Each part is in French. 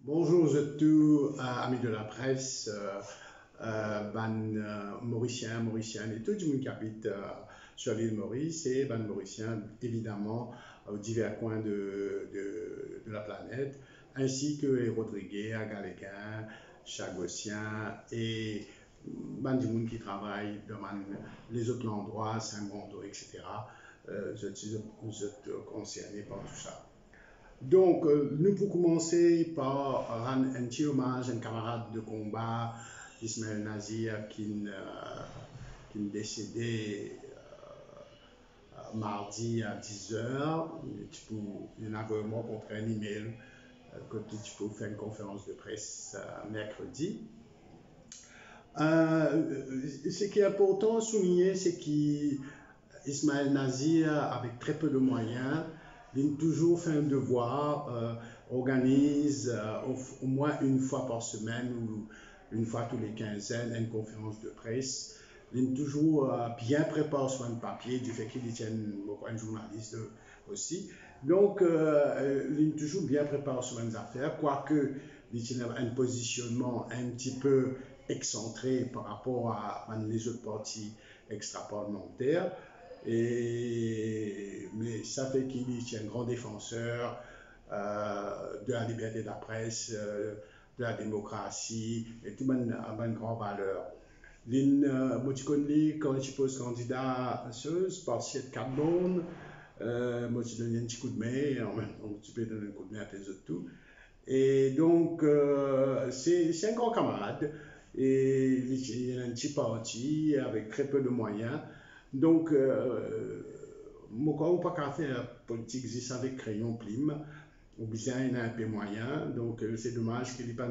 Bonjour à tous, amis de la presse, Mauriciens, Mauriciennes et tout le monde qui habite sur l'île Maurice et Mauriciens, évidemment, aux divers coins de la planète, ainsi que les Rodriguais, Galéguins, Chagossiens et du monde qui travaille dans les autres endroits, Saint-Mondo, etc. Vous êtes concernés par tout ça. Donc, nous pour commencer par rendre un petit hommage à un camarade de combat, Ismaël Nazir, qui est décédé mardi à 10 h. Il y en a vraiment contre un email que tu peux faire une conférence de presse mercredi. Ce qui est important à souligner, c'est qu'Ismaël Nazir, avec très peu de moyens, il a toujours fait un devoir, organise au moins une fois par semaine ou une fois tous les quinzaines une conférence de presse. Il a toujours bien préparé son papier, du fait qu'il est un journaliste aussi. Donc, il a toujours bien préparé son affaires, quoique il a un positionnement un petit peu excentré par rapport à les autres partis extra-parlementaires. Mais ça fait qu'il est un grand défenseur de la liberté de la presse, de la démocratie et tout une grande valeur. Quand je pose candidat par cette carte bonne, moi je donne un petit coup de main, en même temps tu peux donner un coup de main à tes autres tout. Et donc, c'est un grand camarade. Et il a un petit parti avec très peu de moyens. Donc, moi, pas qu'à faire politique, c'est avec crayon plume. Ou bien il a un peu moyen. Donc, c'est dommage qu'il n'est pas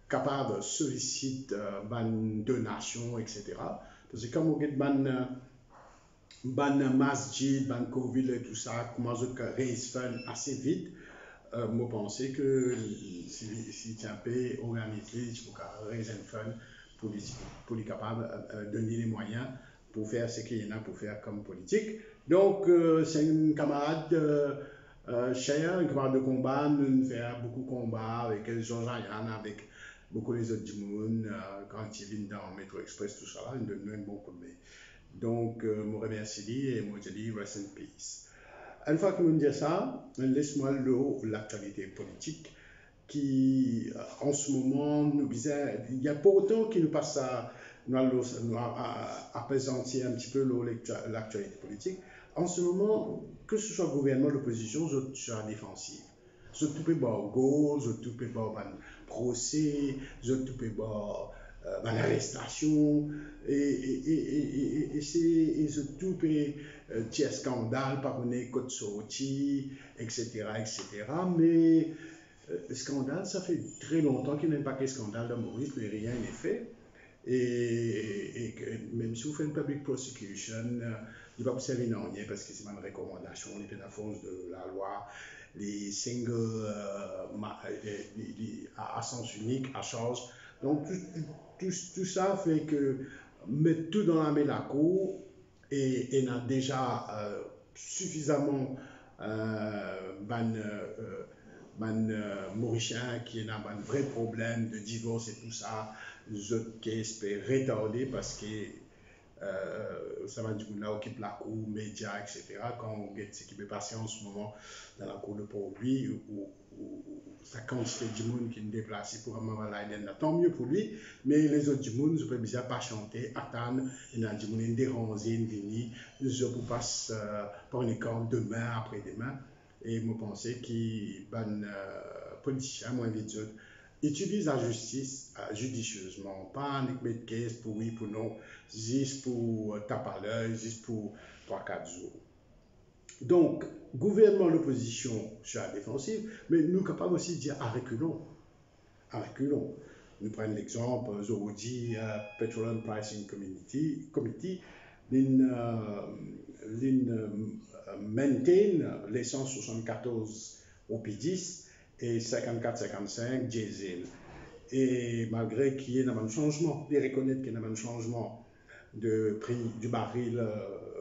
capable de solliciter une donation, etc. Parce que comme on a ban masjid, ban Covid et tout ça, comment je raise fund assez vite. Moi, je pense que si tu as un peu organisé, tu peux raise un fund pour les capables de donner les moyens pour faire ce qu'il y en a pour faire comme politique. Donc, c'est un camarade cher, un camarade de combat. Nous faisons beaucoup de combats avec Jean Ryan, avec beaucoup les autres du monde. Quand ils viennent dans Metro Express, tout ça, ils nous donnent un bon coup de main. Donc, je vous remercie et moi je dis rest in peace. Une fois que vous me dites ça, laisse-moi l'actualité politique qui, en ce moment, il n'y a pas autant qui nous passe à présenter un petit peu l'actualité politique. En ce moment, que ce soit gouvernement, l'opposition, je suis à la défensive. Je tout peux pas gauche, je tout peux pas procès, je tout peux pas l'arrestation, et je tout peut tiers scandale, par un code sorti, etc., etc. Mais le scandale, ça fait très longtemps qu'il n'y a pas de scandale dans Maurice, mais rien n'est fait. Et même si vous faites une public prosecution, il ne va pas servir non rien parce que c'est une recommandation, les fait la force de la loi, les single à sens unique, à charge. Donc tout ça fait que mettre tout dans la main de la cour et n'a déjà suffisamment Mauricien qui a un vrai problème de divorce et tout ça, je espère retarder parce que ça va du coup là occupe la cour, médias, etc. Quand on regarde ce qui peut passer en ce moment dans la cour de Port-Louis, où sa quantité de monde qui est déplacé pour avoir l'aide, tant mieux pour lui, mais les autres du monde, je peux bien pas chanter, attendre, il y a du monde déranger, une venir, je peux passer par une école demain, après-demain, et je pense que ben, politiciens, moi, les autres, utilise la justice judicieusement, pas mettre caisse pour oui, pour non, juste pour taper à l'œil, juste pour 3-4 jours. Donc, gouvernement, l'opposition sur la défensive, mais nous sommes capables aussi de dire à reculons. À reculons. Nous prenons l'exemple, Zorodi, Petroleum Pricing Committee, maintain l'essence 74 au P10 et 54-55 diesel. Et malgré qu'il y ait un changement, il reconnaître qu'il y a un changement de prix du baril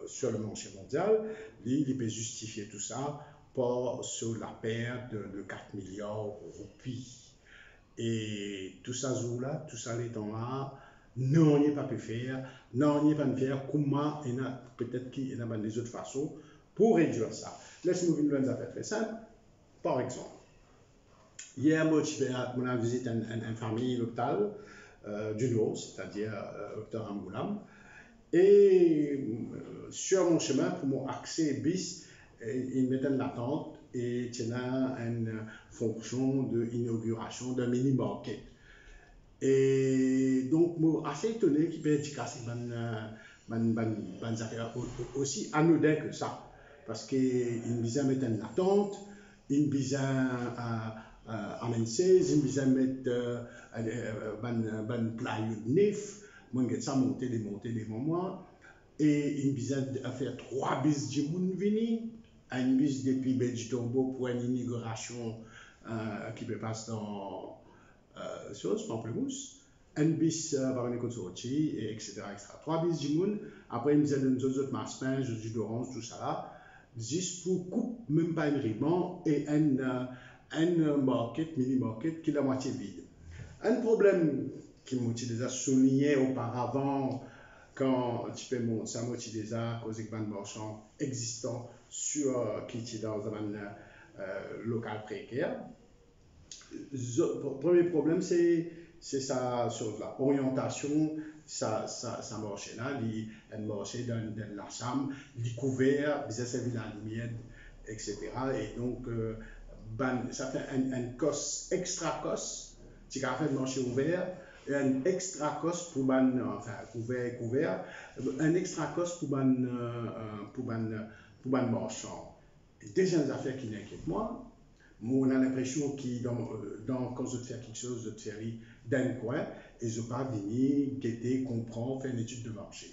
sur le marché mondial, il peut justifier tout ça sur la perte de 4 milliards de roupies. Et tout ça, là, tout ça, les temps-là, non, on n'y pas pu faire, non, on n'y pas pu faire, comment, et peut-être qu'il y a des autres façons pour réduire ça. Laisse-moi vous donner une affaire très simple. Par exemple, hier, moi, j'ai visité une famille locale du Nord, c'est-à-dire Dr Amboulam, et sur mon chemin, pour mon accès bis, il mettait une attente et il y a une fonction d'inauguration d'un mini-market. Et donc, je suis assez étonné qu'il peut être cassé des affaires aussi anodin que ça. Parce qu'il vient mettre une attente, il vient amener, il vient mettre un plywood neuf, moi je ça monter, des moments. Et il vient faire 3 bis de monde venir, un bis depuis Belgique-Tombeau pour une inauguration qui peut passer dans chose, pamplemousse, un bis par une école sortie, etc., etc. 3 bis du monde, après il me disait deux autres masquins, jus d'orange, tout ça là, juste pour couper même pas un ruban et un market, mini-market qui est la moitié vide. Un problème qui m'a déjà souligné auparavant, quand tu peux montrer ça, m'a déjà causé que de marchands existants sur qui est dans un local précaire. Le premier problème, c'est ça, sur l'orientation, ça marchait là, elle marchait dans la chambre, il couvert, il servi la lumière, etc. Et donc, ça fait un cos, extra cos, tu as fait le marché ouvert, un extra cos pour enfin, couvert, un extra cos pour marchand. Et deuxième affaire qui m'inquiète moi, on a l'impression que quand je fais quelque chose, je fais d'un coin et je ne pas venir, guetter, comprendre, faire une étude de marché.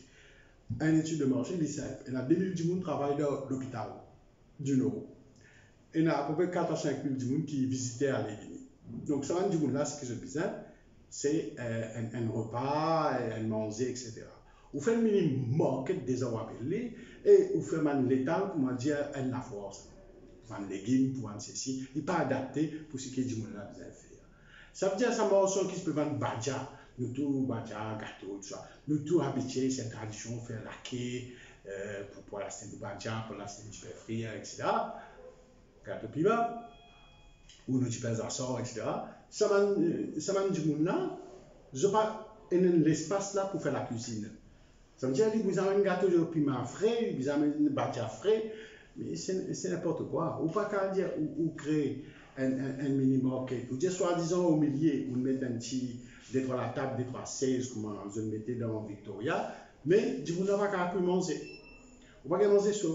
Une étude de marché, c'est simple. Il y a 2000 du monde qui travaillent dans l'hôpital du Nord. Il y a à peu près 4 à 5 000 du monde qui visitaient à l'église. Donc, ça du monde là, ce que je besoin, c'est un repas, un manger, etc. Vous faites un mini-market des appelés et vous faites un létal pour dire une la force. Pour un légume, pour un ceci, il n'est pas adapté pour ce que du monde là besoin de faire. Ça veut dire que ça marche qui se peut vendre badja, nous tous badja, gâteau, tout ça. Nous tous habitués, c'est une tradition, faire laquer pour la scène de badja, pour la scène du frire, etc. Gâteau piment, ou nous tu pèses à sort, etc. Ça m'a du monde là, je n'ai pas l'espace là pour faire la cuisine. Ça veut dire que vous avez un gâteau de piment frais, vous avez un badja frais, mais c'est n'importe quoi. Ou pas qu'à dire, ou créer un mini-market. Ou dire, soi-disant, au milieu, vous mettez un petit, des trois la table, des trois 16, comme je le mettais dans Victoria, mais vous n'avez pas qu'à manger. Vous n'avez pas qu'à manger ça.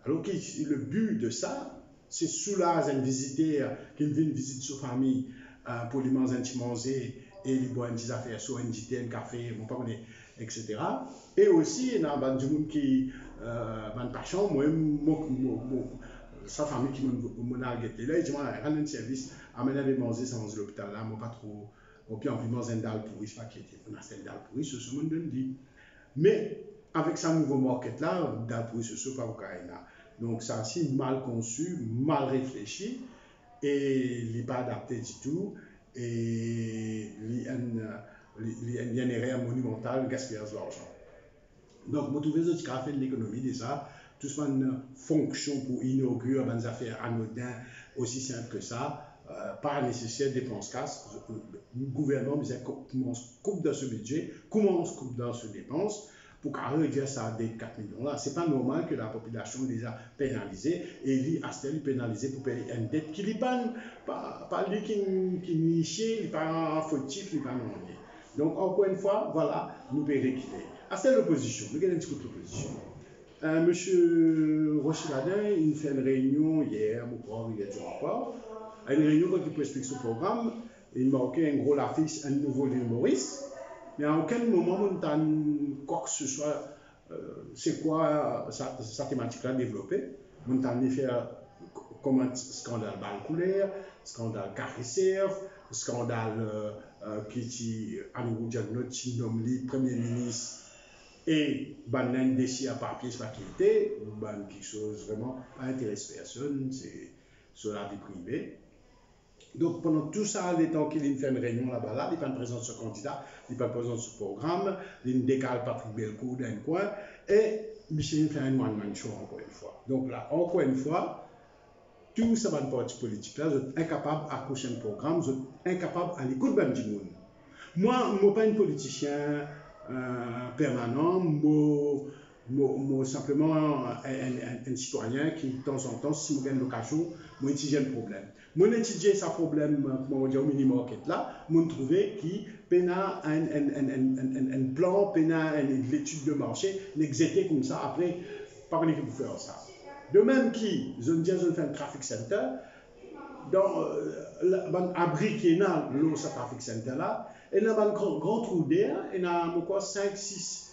Alors que le but de ça, c'est soulager un visiteur qui vient visiter sa famille pour lui manger un petit manger et lui boire un petit affaire, soit un petit thé, un café, bon, pas etc. Et aussi, il y a des gens qui n'ont pas de chambre, sa famille qui m'a guetté là, il dit, moi, rendre un service, amener à manger sans manger l'hôpital là, moi pas trop, ou puis en plus manger un dalle pourri, c'est pas qui était, on a fait un dalle pourri, c'est ce que je me dit. Mais avec ce nouveau market là, dalle pourri, c'est ce pas au là. Donc ça c'est mal conçu, mal réfléchi, et il n'est pas adapté du tout, et il y a une erreur monumentale, gaspillage d'argent. Donc, vous trouvez ce qui a fait de l'économie déjà, tout ce une fonction pour inaugurer des affaires anodines aussi simple que ça, pas nécessaire dépenses casse. Le gouvernement coupe dans ce budget, commence coupe dans ce dépense pour réduire ça à des 4 millions là. C'est pas normal que la population déjà pénalisée et lui a pénalisé pour payer une dette qui n'est pas lui qui niché, il n'est pas fautif, il n'est pas non. Donc, encore une fois, voilà, nous pouvons rééquilibrer. C'est l'opposition, nous avons un petit coup de l'opposition. Monsieur Rocheladin, il fait une réunion hier, il y a du rapport. Une réunion quand il peut expliquer ce programme, il marquait un gros affiche, un nouveau livre Maurice. Mais à aucun moment, on n'a quoi que ce soit, c'est quoi sa thématique-là développée. On n'a fait comme un scandale balcoulaire, scandale carisseur, scandale qui à nouveau diagnostic nommé Premier ministre Et un déchet à papier, c'est pas qui était, quelque chose vraiment pas intéresse personne, c'est sur la vie privée. Donc pendant tout ça, les temps qu'il fait une réunion là-bas, là, il pas présent ce candidat, il pas présent ce programme, il décale Patrick Belcourt d'un coin, et Michel fait un one-man show encore une fois. Donc là, encore une fois, tout ça va de parti politique là, vous êtes incapable d'accrocher un programme, vous êtes incapable à l'écoute de du monde. Moi, je ne suis pas un politicien permanent, je suis simplement un citoyen qui, de temps en temps, si je gagne l'occasion, je étudie un problème. Je étudie ce problème, comment dire, au mini-market là, je trouve qu'il y a un plan, il y a une étude de marché, l'exécuter comme ça, après, par une équipe pour faire ça. De même que je fais un traffic center, dans l'abri qui est dans le traffic center là, il y a un grand trou d'air, il y a 5-6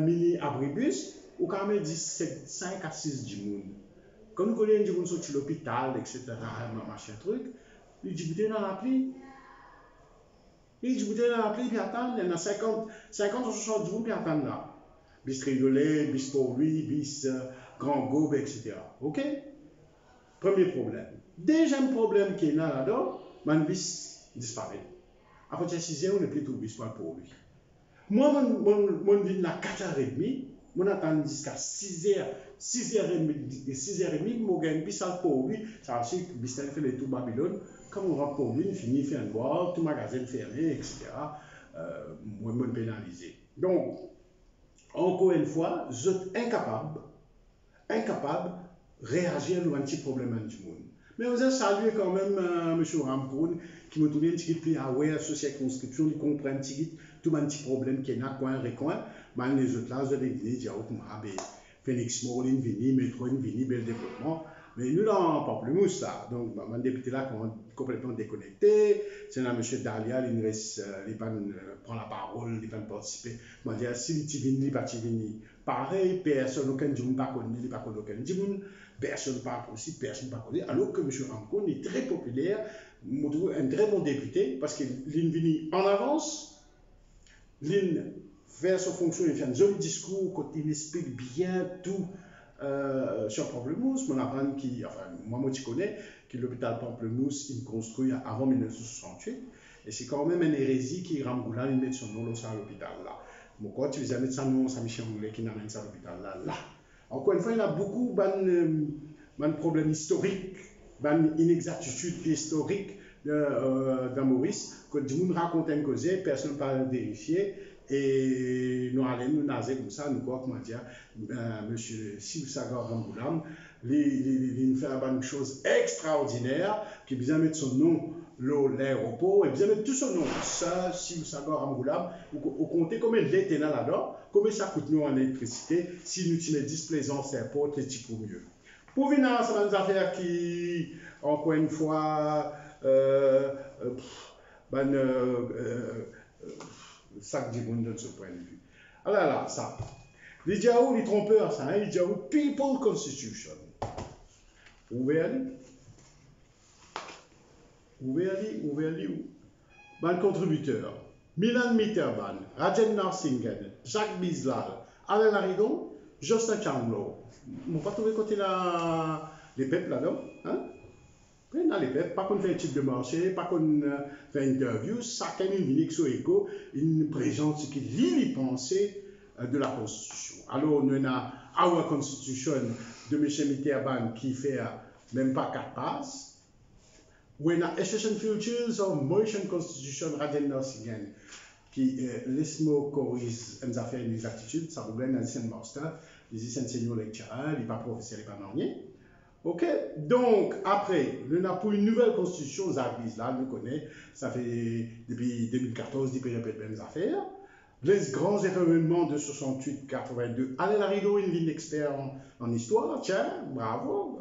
mini abribus, ou quand même 5 à 6 du monde. Quand nous connaissons des gens qui sont à l'hôpital, etc., machin truc, ils disent dans l'appli. Ils disent dans l'appli, puis attendent, il y en a 50 ou 60 jours qui attendent là. Bis Triolet, bis Pauli, bis Grand Gobe, etc. Ok? Premier problème. Deuxième problème qui est là-dedans, mon bis disparaît. Après 6 heures, on n'est plus tout bis pour lui. Moi, je viens à 4h30, je attends jusqu'à 6h30, 6h30, je gagne bis pour lui. Ça veut dire que bis fait le tout Babylone. Quand on rentre pour lui, on finit, fait un bois, tout magasin fermé, etc. Moi, je suis pénalisé. Donc, encore une fois, je suis incapable de réagir à un petit problème du monde. Mais vous avez salué quand même M. Rampoun, qui me tourne un petit peu plus aware sur cette circonscription, il comprend un petit tout un petit problème qui est là, coin, recoin. Mais les autres là, vous avez dit, il y a Phoenix Mall, Vini, Métro, Vini, bel développement. Mais nous, dans Pamplemousse, là, donc, mon député là, complètement déconnecté. C'est là, M. Dalia, il prend la parole, il va participer. Il va dire, si tu viens, pas tu viens. Pareil, personne, aucun du monde, pas connu, il pas connu aucun du monde. Personne ne parle aussi, personne ne parle aussi. Alors que M. Ramcon est très populaire, un très bon député, parce qu'il vient en avance, il fait sa fonction, il fait un joli discours, quand il explique bien tout sur Pamplemousse. Mon apprend qui, enfin, moi je connais, que l'hôpital Pamplemousse, il construit avant 1968, et c'est quand même une hérésie qui Ramgoula, il met son nom à l'hôpital là. Bon, quand tu les as mis son nom, c'est Michel Moulet qui n'amène ça à l'hôpital là. Encore une fois, il y a beaucoup de problèmes historiques, d'inexactitudes historiques dans Maurice. Quand du monde raconte un cause, personne ne peut vérifier. Et nous allons nous naser comme ça, nous quoi, comment dire, M. Silsagar Ramboulam, il fait une chose extraordinaire, qui vient mettre son nom l'aéroport, et vient mettre tout son nom, ça, Silsagar Ramboulam, au compter combien il était là-dedans, combien ça coûte nous en électricité, si nous tenons 10 plaisances aéroport, les petits pour mieux. Pour venir à ces affaires qui, encore une fois, sac du monde de ce point de vue. Alors là, ça. Les diaos, les trompeurs, ça, hein, les diaos, People Constitution. Où va aller? Où va aller où? Ban contributeur. Milan Mitterban, Rajen Narsingen, Jacques Bislal, Alain Laridon, Justin Chamlow. On va pas trouver côté là les peuples là-dedans, hein? Dans les peuples, pas qu'on fait un type de marché, pas qu'on fait une interview, chacun une sur écho, une présente ce qu'il lit les pensées de la Constitution. Alors, on a Our Constitution de M. Mitterban qui fait même pas 4 pages. On a Association Futures of Motion Constitution Rajen Narsingen qui laisse-moi corriger une affaire d'inexactitude, ça vous gagne un master, les enseignants lectureurs, il n'est pas professeur, il n'est pas marié. Ok, donc après, on a pour une nouvelle constitution, Zaglis, là, on connaît, ça fait depuis 2014, depuis répète les mêmes affaires. Les grands événements de 68-82, Alain Larido, une ligne expert en histoire, tiens, bravo,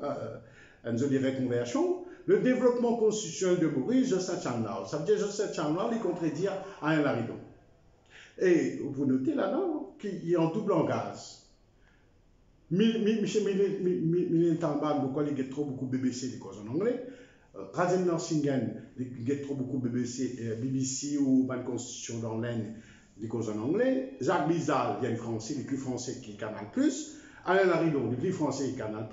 une jolie reconversion. Le développement constitutionnel de Maurice, Justin Chamlow. Ça veut dire Justin Chamlow, il contredit Alain Larido. Et vous notez là-dedans qu'il y a un double langage. Michel Millentamban, pourquoi il y a trop beaucoup de BBC des causes en anglais. Rajen Narsingen, il y a trop beaucoup de BBC ou une constitution dans l'Inde, il cause en anglais. Jacques Bizal, il y a une français, les plus français qui Canal+. Alain Laridon, les plus français Canal+.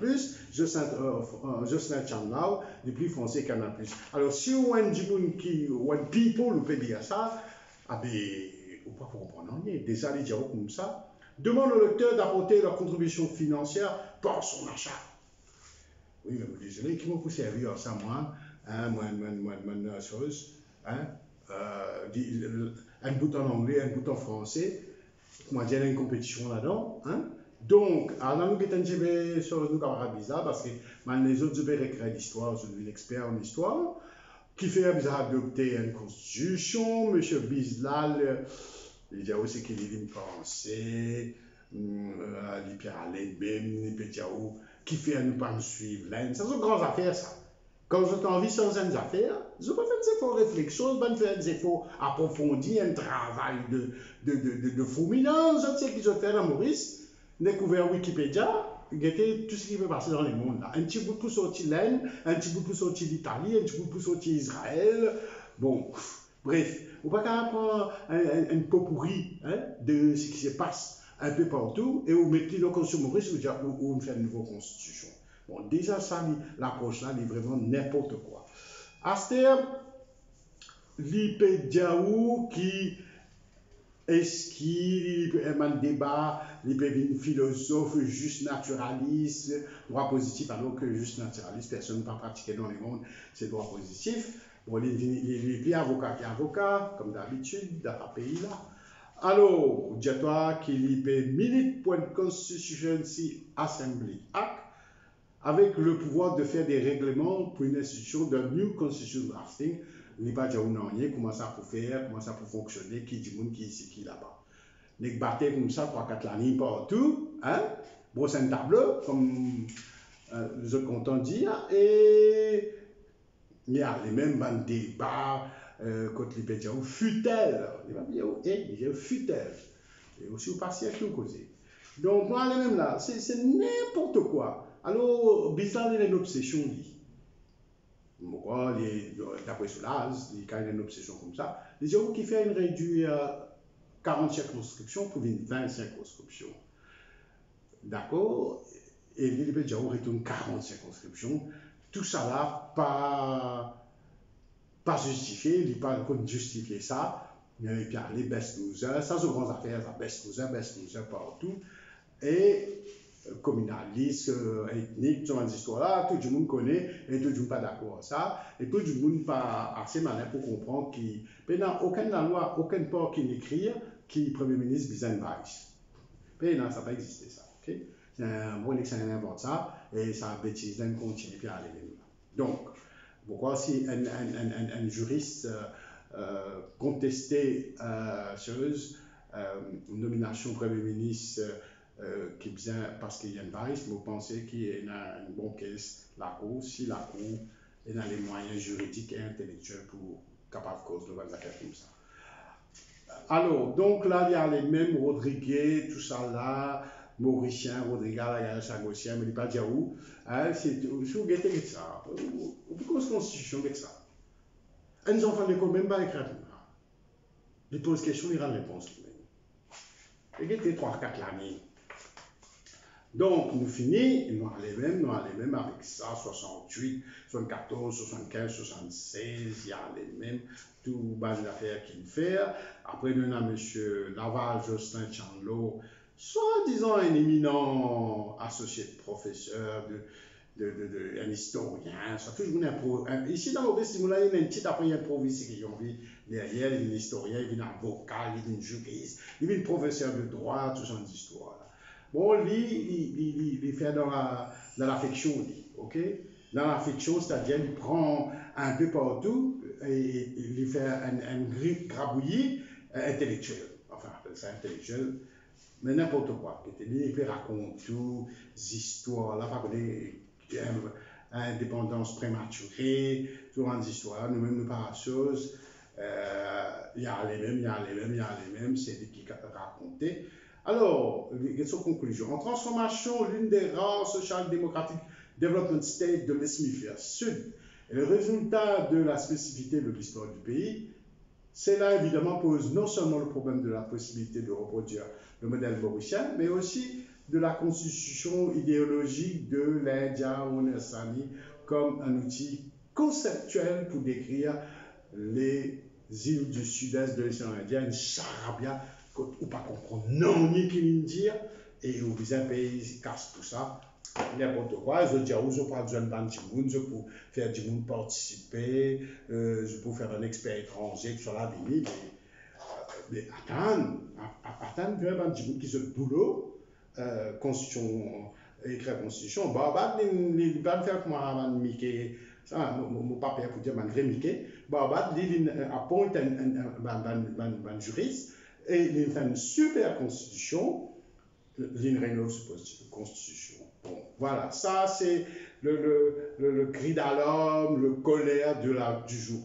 Jocelyn Chanlao, les plus français Canal+. Alors, si on a un people, on peut dire ça, ah ben, on ne peut pas comprendre rien. Déjà, les dialogues comme ça. Demande au lecteur d'apporter leur contribution financière pour son achat. Oui, mais désolé, qui m'a poussé à vivre ça, moi, moi, chose, un bout en anglais, un bout en français, moi, j'ai une compétition là-dedans, Donc, alors, nous avons sur nous camarades bizarres parce que les autres récréent l'histoire, je suis un expert en histoire, qui fait adopter une constitution, M. Bizlal, il y a aussi qui dit français, les Pierre Alain Bem, les Pétiaou, qui fait nous pas nous suivre là. Ça, c'est une grande affaire, ça. Quand j'ai envie de faire des affaires, je peux faire des efforts de réflexion, je peux faire des efforts approfondis, un travail de fouminage, je sais que je fais dans Maurice, découvert Wikipédia, regardez tout ce qui peut passer dans le monde là. Un petit bout pour sortir l'Inde, un petit bout pour sortir l'Italie, un petit bout pour sortir Israël. Bon, bref, on va quand même prendre un pot pourri de ce qui se passe un peu partout et on met le constitution Maurice où on fait une nouvelle constitution. Bon, déjà ça, l'approche là, est vraiment n'importe quoi. Aster, l'Ipédiaou qui est-ce qu'il y a un débat, il peut être philosophe, juste naturaliste, droit positif, alors que juste naturaliste, personne ne peut pratiquer dans le monde, c'est droit positif. Bon, il y a avocat, comme d'habitude, dans ce pays-là. Alors, dis-toi qu'il milite pour une Constituency Assembly Act avec le pouvoir de faire des règlements pour une institution de New Constitution Drafting. Il n'y a pas de comment ça peut faire, comment ça peut fonctionner, qui dit monde qui ici, qui là-bas. Les battez comme ça, 3-4 lignes partout, bon, c'est un tableau, comme je compte dire, et il y a les mêmes débats contre les pétitions, fut-elle, il va dire, fut-elle, et aussi au partiel qui ont causé. Donc, moi, les mêmes là, c'est n'importe quoi. Alors, Bizarre, il a une obsession, lui. Pourquoi, d'après Solaz, il a une obsession comme ça. Les gens qui font une réduire 40 circonscriptions pour 20 circonscriptions. D'accord? Et les Pédiaou retourne 40 circonscriptions. Tout ça là, pas justifié, il n'est pas justifier ça. Et puis les best losers, ça c'est une grande affaire, ça best loser partout. Et communaliste, ethnique, toutes ces histoires-là, tout le monde connaît et tout le monde n'est pas d'accord avec ça. Et tout le monde n'est pas assez malin pour comprendre qu'il n'y a aucune loi, aucun port qui n'écrit qui est Premier ministre Bizan Vice. Mais non, ça n'a pas existé ça. Okay? C'est un bon excellent invente ça et ça a bêtise d'un continue puis aller même. Donc, pourquoi si un juriste contestait une nomination Premier ministre qui est bien parce qu'il y a une varice, vous pensez qu'il y a une bonne caisse, la Cour, si la Cour a les moyens juridiques et intellectuels pour capable de cause de affaires comme ça. Alors, donc là, il y a les mêmes Rodriguez, tout ça là, Mauricien, Rodriguez, la Chagossien, mais il n'y a pas dire où. C'est vous guettez avec ça. Pourquoi est-ce constitution avec ça? Un enfant de l'école, même pas écrire tout ça. Il pose question, il rend réponse. Il y a 3-4 l'année. Donc, nous finissons, nous allons même avec ça, 68, 74, 75, 76, il y a les mêmes, tout base d'affaires qu'il fait. Après, nous avons M. Laval, Jocelyn Chanlot, soi-disant un éminent associé de professeur, un historien, ça toujours ici dans le West, il y a un petit après un professeur qui ont vu derrière, il y a un historien, il y a un avocat, il y a un juriste, il y a un professeur de droit, tout genre d'histoire. Bon, lui, il fait dans l'affection, ok? Dans l'affection, c'est-à-dire, il prend un peu partout et il fait un grabouillis intellectuel. Enfin, on appelle ça intellectuel, mais n'importe quoi. Il peut raconter tout, des histoires, là, par exemple, indépendance prématurée, tout genre d'histoires, nous-mêmes, nous parlons de choses. Il y a les mêmes, c'est lui qui racontait. Alors, quelle sont les conclusions? En transformation, l'une des rares social democratic development states de l'hémisphère sud, et le résultat de la spécificité de l'histoire du pays, Cela évidemment pose non seulement le problème de la possibilité de reproduire le modèle mauricien, mais aussi de la constitution idéologique de l'India Universali comme un outil conceptuel pour décrire les îles du sud-est de l'océan Indien, une charabia, ou pas comprendre non ni qui dire, et où les pays cassent tout ça, n'importe quoi. Je dis, je parle de jeunes je peux faire du monde participer, je peux faire un expert étranger sur la vie, mais attendre vraiment du monde qui se boulot, constitution, écrire constitution, bah, il va faire comme un Mickey, ça, mon papa pour dire, malgré Mickey, bah, il appointe un juriste, et il fait une super constitution, il rénove cette constitution. Bon, voilà, ça c'est le cri d'alarme, le colère du jour.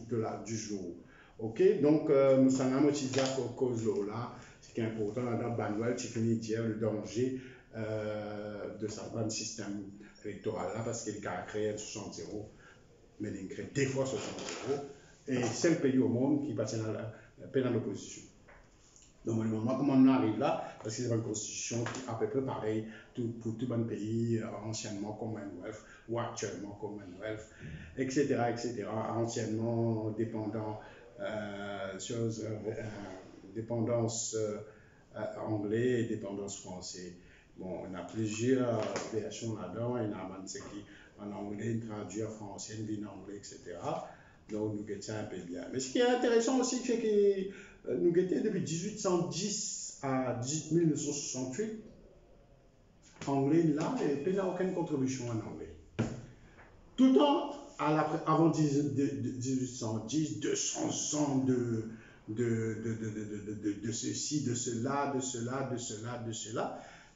Ok, donc nous sommes utilisés pour cause là, ce qui est important dans Manuel, tu finis de dire le danger de ce système électoral là, parce qu'il a créé un 60-0, mais il crée des fois 60-0, et c'est le pays au monde qui passe dans l'opposition. Donc, comment on arrive là? Parce que c'est une constitution qui est à peu près pareille pour tout bon pays, anciennement Commonwealth ou actuellement Commonwealth, etc. Anciennement dépendant, dépendance anglais et dépendance français. Bon, on a plusieurs versions là-dedans, il y en a qui en anglais, traduit en français, une en anglais, etc. Donc, nous guettons un peu bien. Mais ce qui est intéressant aussi, c'est que nous guettons depuis 1810 à 1968, anglais là, et il n'y a aucune contribution en anglais. Tout le temps, avant 1810, 200 ans de ceci, de cela,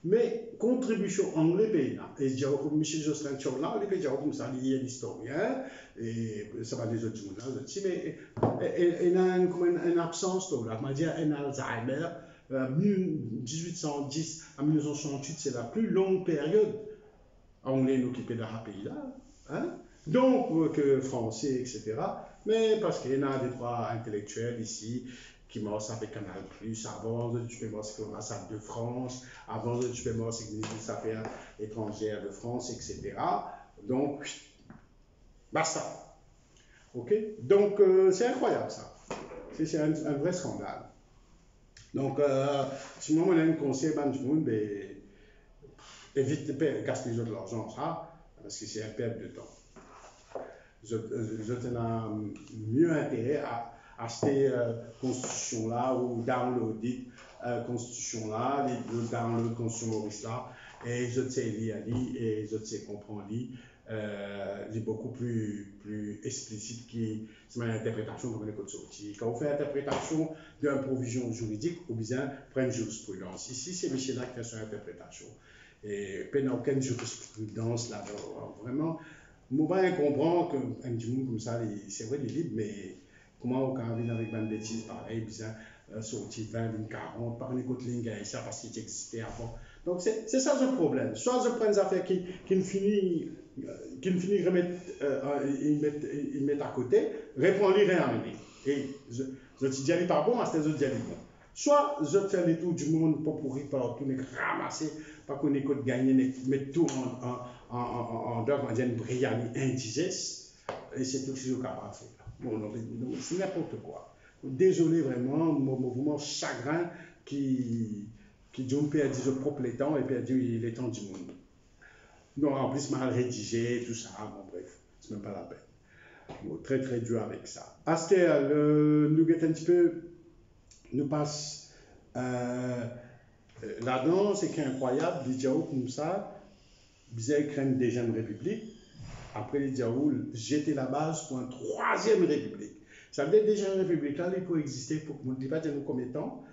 mais contribution anglais pays là. Et Michel Jocelyn Tchorla, il est comme ça, il est un historien, et ça va des autres journaux aussi, mais il a une absence là, on va dire un Alzheimer. 1810 à 1968, c'est la plus longue période anglais occupé dans ce pays là. Hein? Donc, que français, etc. Mais parce qu'il y a des trois intellectuels ici qui marchent avec Canal+, avant tu peux marcher avec l'ambassade de France, avant tu peux marcher avec le ministre des Affaires étrangères de France, etc. Donc, basta. Ok? Donc, c'est incroyable ça. C'est un vrai scandale. Donc, si moi, je conseille à tout le monde, évite de gaspiller de l'argent, ça, parce que c'est un perte de temps. Je mieux intérêt à acheter constitution là ou downloader constitution là, le download constitution Maurice là, et je sais lire et je sais comprendre est beaucoup plus explicite qui c'est une interprétation comme les codes sortis. Quand on fait interprétation d'une provision juridique, on besoin prendre jurisprudence. Ici, c'est Michel qui fait son interprétation. Et il n'y a aucune jurisprudence là-dedans. Vraiment, moi, je comprends qu'un monde comme ça, c'est vrai, il est libre, mais comment on peut venir avec une bêtise pareille, bizarre, sortir 20, 40, par une autre ligne, ça parce qu'il existait avant. Donc, c'est ça le problème. Soit je prends des affaires qui ne finissent remettre, ils mettent à côté, répondre-les réamener. Et je te dis, pas bon, c'est je dis, bon. Soit je fais les tours du monde pour pourrir partout, mais ramasser, pas qu'on écoute gagner, mettre tout en dehors, on dit une brillante indigeste, et c'est tout ce que je suis capable de faire. Bon, c'est n'importe quoi. Désolé vraiment, mon mouvement chagrin qui dit on perd son propre temps et perd les temps du monde. Donc en plus mal rédigé, tout ça, bon bref, c'est même pas la peine. Bon, très très dur avec ça. Aster, nous guettons un petit peu, nous passe là-dedans, c'est incroyable, les diaos comme ça, bizarre craignent déjà une république. Après les diaos, j'étais la base pour une troisième république. Ça veut dire déjà une république, là, il peut exister pour que nous ne pas dire combien de temps.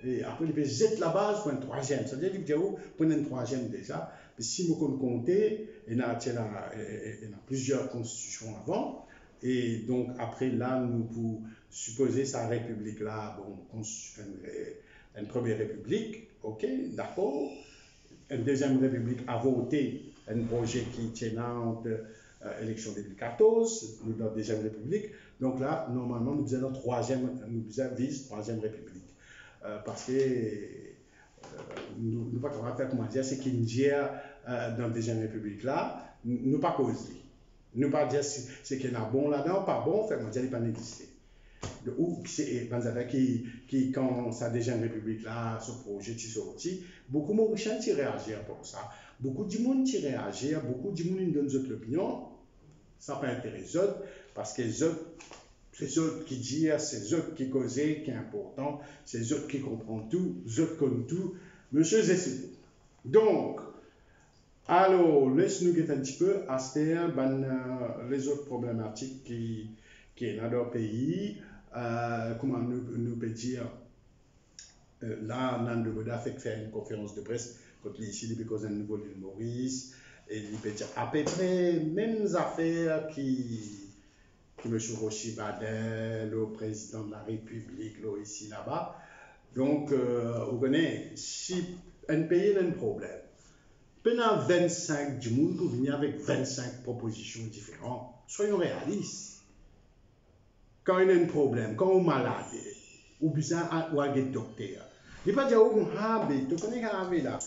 Et après, il peut jeter la base pour une troisième. Ça veut dire que les diaos pour une troisième déjà. Mais si nous comptons, il y a plusieurs constitutions avant. Et donc, après, là, nous pouvons supposer sa république là, bon, une première république, ok, d'accord. Une deuxième république a voté un projet qui tient entre élection 2014, nous dans la deuxième république. Donc là, normalement, nous faisons troisième république. Parce que nous ne pouvons pas faire comment dire, c'est qu'il y a dans la deuxième république là, nous pas causer. Nous pas dire c'est qu'il y a bon là-dedans, pas bon, fait comment dire, il pas exister. Ou c'est qui quand ça deuxième république là, ce projet qui sorti, beaucoup de Mauriciens qui réagissent pour ça. Beaucoup de monde qui réagit, beaucoup de monde donne d'autres opinions. Ça peut intéresser eux parce que c'est eux qui disent, c'est eux qui causent, qui est important, c'est eux qui comprennent tout, eux connaissent tout. Monsieur Zessou. Donc, alors, laisse-nous guetter un petit peu à les autres problématiques qui sont dans notre pays. Comment nous peut dire, là, Nando Boda fait faire une conférence de presse contre ici, depuis qu'on a un nouveau l'île Maurice, et il peut dire à peu près mêmes affaires qui M. Rochi Badin, le président de la République, là, ici, là-bas. Donc, vous connaissez, si un pays a un problème, pendant 25 du monde pour venir avec 25 propositions différentes, soyons réalistes. Quand il y a un problème, quand on est malade, ou besoin ou un docteur, il ne pas dire, oh, tu connais là.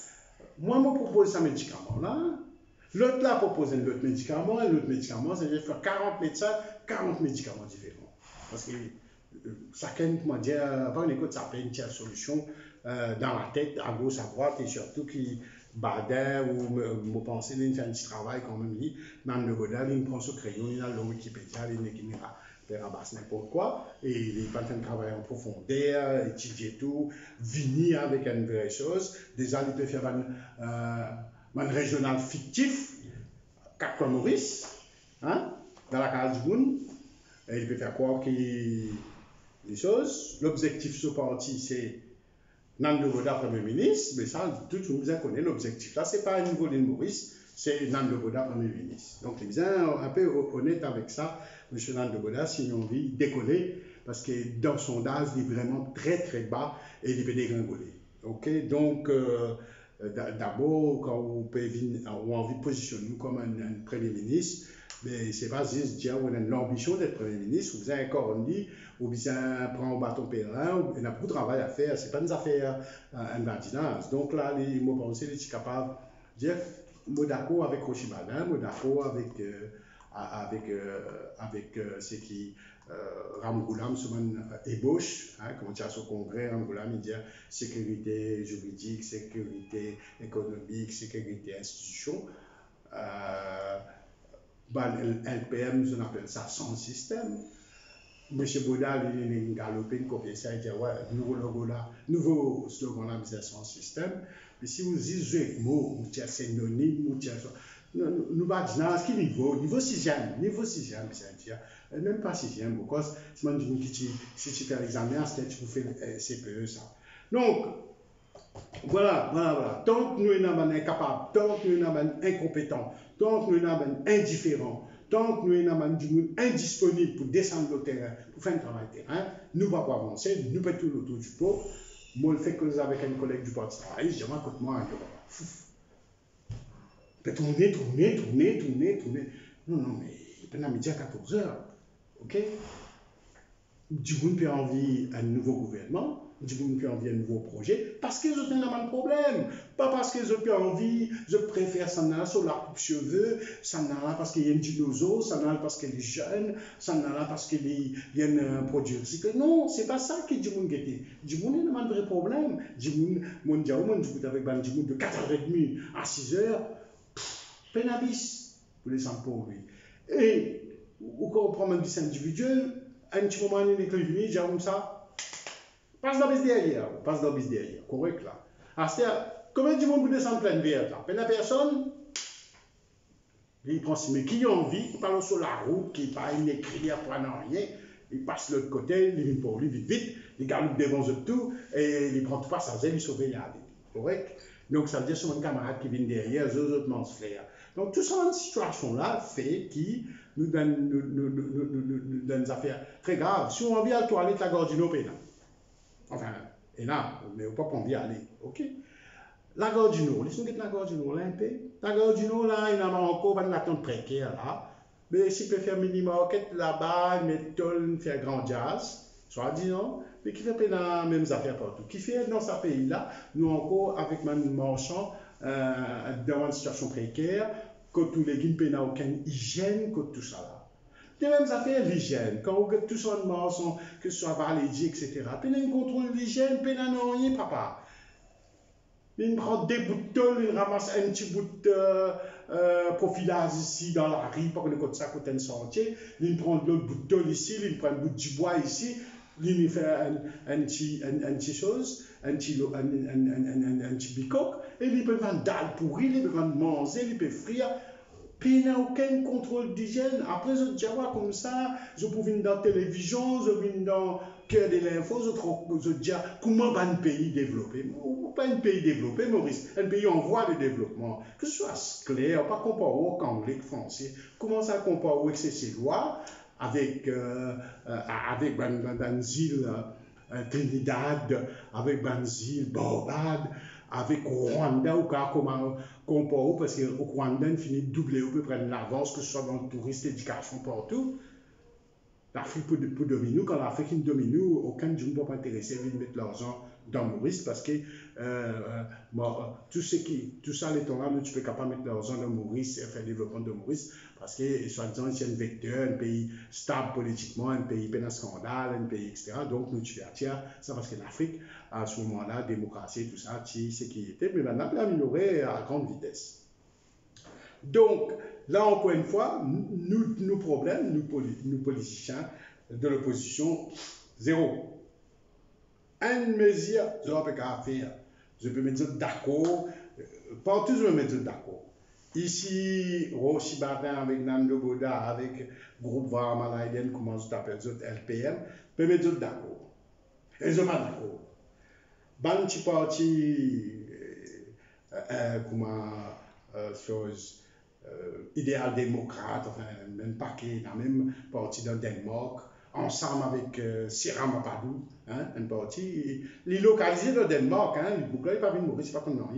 Moi, je propose un médicament là. L'autre là propose un autre médicament, et l'autre médicament, c'est de faire 40 médecins, 40 médicaments différents. Parce que chacun, comment dire, pas une écoute, ça fait une telle solution dans la tête, à gauche, à droite, et surtout qui badin ou me penser, il fait un petit travail quand même, dans le Godal, il prend ce crayon, il a le Wikipédia, il fait rabasse n'importe quoi, et il est en train de travailler en profondeur, étudier tout, venir avec une vraie chose. Déjà, il peut faire un régional fictif, Cap Maurice, hein, dans la case du monde, et il peut faire croire qu'il les choses. L'objectif de ce parti, c'est Nando Boda, Premier ministre, mais ça, tout le monde connaît l'objectif. Là, ce n'est pas un niveau d'île Maurice, c'est Nando Boda, Premier ministre. Donc, il est un peu honnête avec ça, M. Nando Boda, s'il a envie de décoller, parce que dans le sondage, il est vraiment très très bas et il peut dégringoler. Ok, donc, d'abord, quand on a envie de positionner comme un Premier ministre, mais c'est pas juste dire on a l'ambition d'être Premier ministre, vous avez un corps dit, ou bien prendre un bâton pèlerin, on a beaucoup de travail à faire, c'est pas une affaire un badinage. Donc là, les mots pensés, les capables de dire, moi d'accord avec Rochi Badin, moi d'accord avec ce qui Ramgoulam souvent ébauche, hein, quand il y a ce congrès, Ramgoulam il dit sécurité juridique, sécurité économique, sécurité institution. LPM, on appelle ça sans système. M. Baudal, il est galopé, il copie ça, il dit ouais, nouveau slogan là, c'est sans système. Mais si vous dites mot, ou tiens synonyme, ou tiens ça, nous badinons, ce qui niveau 6e, c'est-à-dire, même pas 6e, parce que si tu fais l'examen, c'est tu fais CPE, ça. Donc, voilà. Tant que nous sommes incapables, tant que nous sommes incompétents, tant que nous sommes indifférents, tant que nous sommes du monde indisponible pour descendre le terrain, pour faire un travail terrain, nous ne pouvons pas avancer, nous pouvons tout autour du pot. Moi, le fait que nous avons un collègue du Parti travail, je dis, écoute-moi, peut tourner. Non, mais il peut midi à 14 heures. Ok? Du monde peut envie un nouveau gouvernement, du monde peut envie un nouveau projet, parce qu'ils ont un problème. Pas parce qu'ils ont envie, je préfère ça là sur la coupe cheveux, ça là parce qu'il y a un dinosaure, ça là parce qu'il est jeune, ça là parce qu'il y a un produit recyclé. Non, c'est pas ça que du monde guette. Du monde a un vrai problème. Du monde, du monde de 4h30 à 6h, pénabis pour les pour lui. Et, ou quand on prend un bus individuel, un petit moment, il est venu, j'ai comme ça, passe dans le bis derrière, correct là. C'est-à-dire, combien de monde peut descendre plein verte là? La personne, il prend mais qui a envie, il parle sur la route, qui pas une écrit, à prendre rien, il passe de l'autre côté, il vient pour lui vite, il galope devant tout, et il prend tout passager, il sauve la vie, correct? Donc ça veut dire que c'est mon camarade qui vient derrière, eux autres m'en flair. Donc tout ça, cette situation-là fait qui nous donne des affaires très graves. Si on a envie d'aller à la toilette, la Gordino, enfin, et là, mais on ne peut pas envie d'aller. Ok? La Gordino, laissez-nous dire la Gordino, là, un peu. La Gordino, là, il y a encore une attente précaire, là. Mais si peut faire mini market là-bas, mettre tout, faire grand jazz, soit disant, mais qui fait pas les mêmes affaires partout. Qui fait dans ce pays-là, nous encore avec même marchand, dans une situation précaire, que tous les guinées n'ont aucune hygiène, que tout ça là. Les mêmes affaires, l'hygiène. Quand on regarde tout ça en marchand, que ce soit Valédi, etc., puis on contrôle l'hygiène, puis on n'a rien, papa. Il prend des bouts de tôle, il ramasse un petit bout de profilage ici dans la rue, pour que ça côté un sentier. Il prend l'autre bout de tôle ici, il prend un bout de bois ici, il fait un petit chose, un petit bicoque, et il peut vendre dalle pourrie, il peut vendre manger, il peut frire. Puis il n'y a aucun contrôle d'hygiène. Après, je dis, comme ça, je peux venir dans la télévision, je viens dans Cœur de l'info, je dis, comment un pays développé? Pas un pays développé, Maurice, un pays en voie de développement. Que ce soit clair, pas comparé au anglais, français. Comment ça compare avec ces lois, avec Banzil, Trinidad, avec Banzil, Barbade, avec Rwanda, ou comment comparé, parce qu'au Rwanda, il finit de doubler, on peut prendre l'avance, que ce soit dans le tourisme, l'éducation, partout. L'Afrique peut dominer, quand l'Afrique domine, aucun ne peut pas intéresser à mettre l'argent dans Maurice parce que tout ça, les temps là, tu peux capable mettre l'argent dans Maurice et faire le développement de Maurice parce que, soi-disant, c'est un vecteur, un pays stable politiquement, un pays plein de scandales, un pays, etc. Donc, nous, tu tiens, ça parce que l'Afrique, à ce moment-là, démocratie, tout ça, c'est qui était, mais maintenant, il a amélioré à grande vitesse. Donc, là encore une fois, nous problèmes, nous politiciens de l'opposition, zéro. Un mesure, je ne peux pas faire. Je peux me dire d'accord, partout je peux me dire d'accord. Ici, Roshi Batin avec Nando Boda, avec Groupe Varma Laiden, comment je t'appelle, LPM, je peux me dire d'accord. Et je ne suis pas d'accord. Banti parti, comment, chose, idéal démocrate, enfin, même paquet, dans le même parti dans le Danemark, ensemble avec Sira Mapadou, hein, un parti, il est localisé dans le Danemark, hein, il ne pas venir Maurice, c'est pas comme non,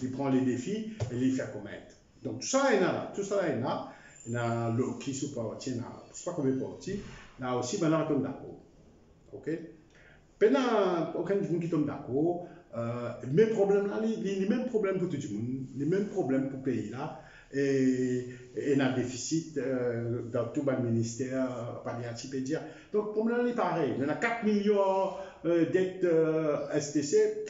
il prend les défis et il fait commettre. Donc tout ça, il y a là, tout ça, il y a, il y a le qui sous parti, je ne sais pas combien de partis, là aussi, ben là, on est d'accord. Ok? Maintenant, aucun qui tombe d'accord, les problèmes là, les mêmes problèmes pour tout le monde, les mêmes problèmes pour le pays là, et il y a un déficit dans tout le ministère palliatif et dire. Donc, le problème est pareil. Il y en a 4 millions d'aides STC,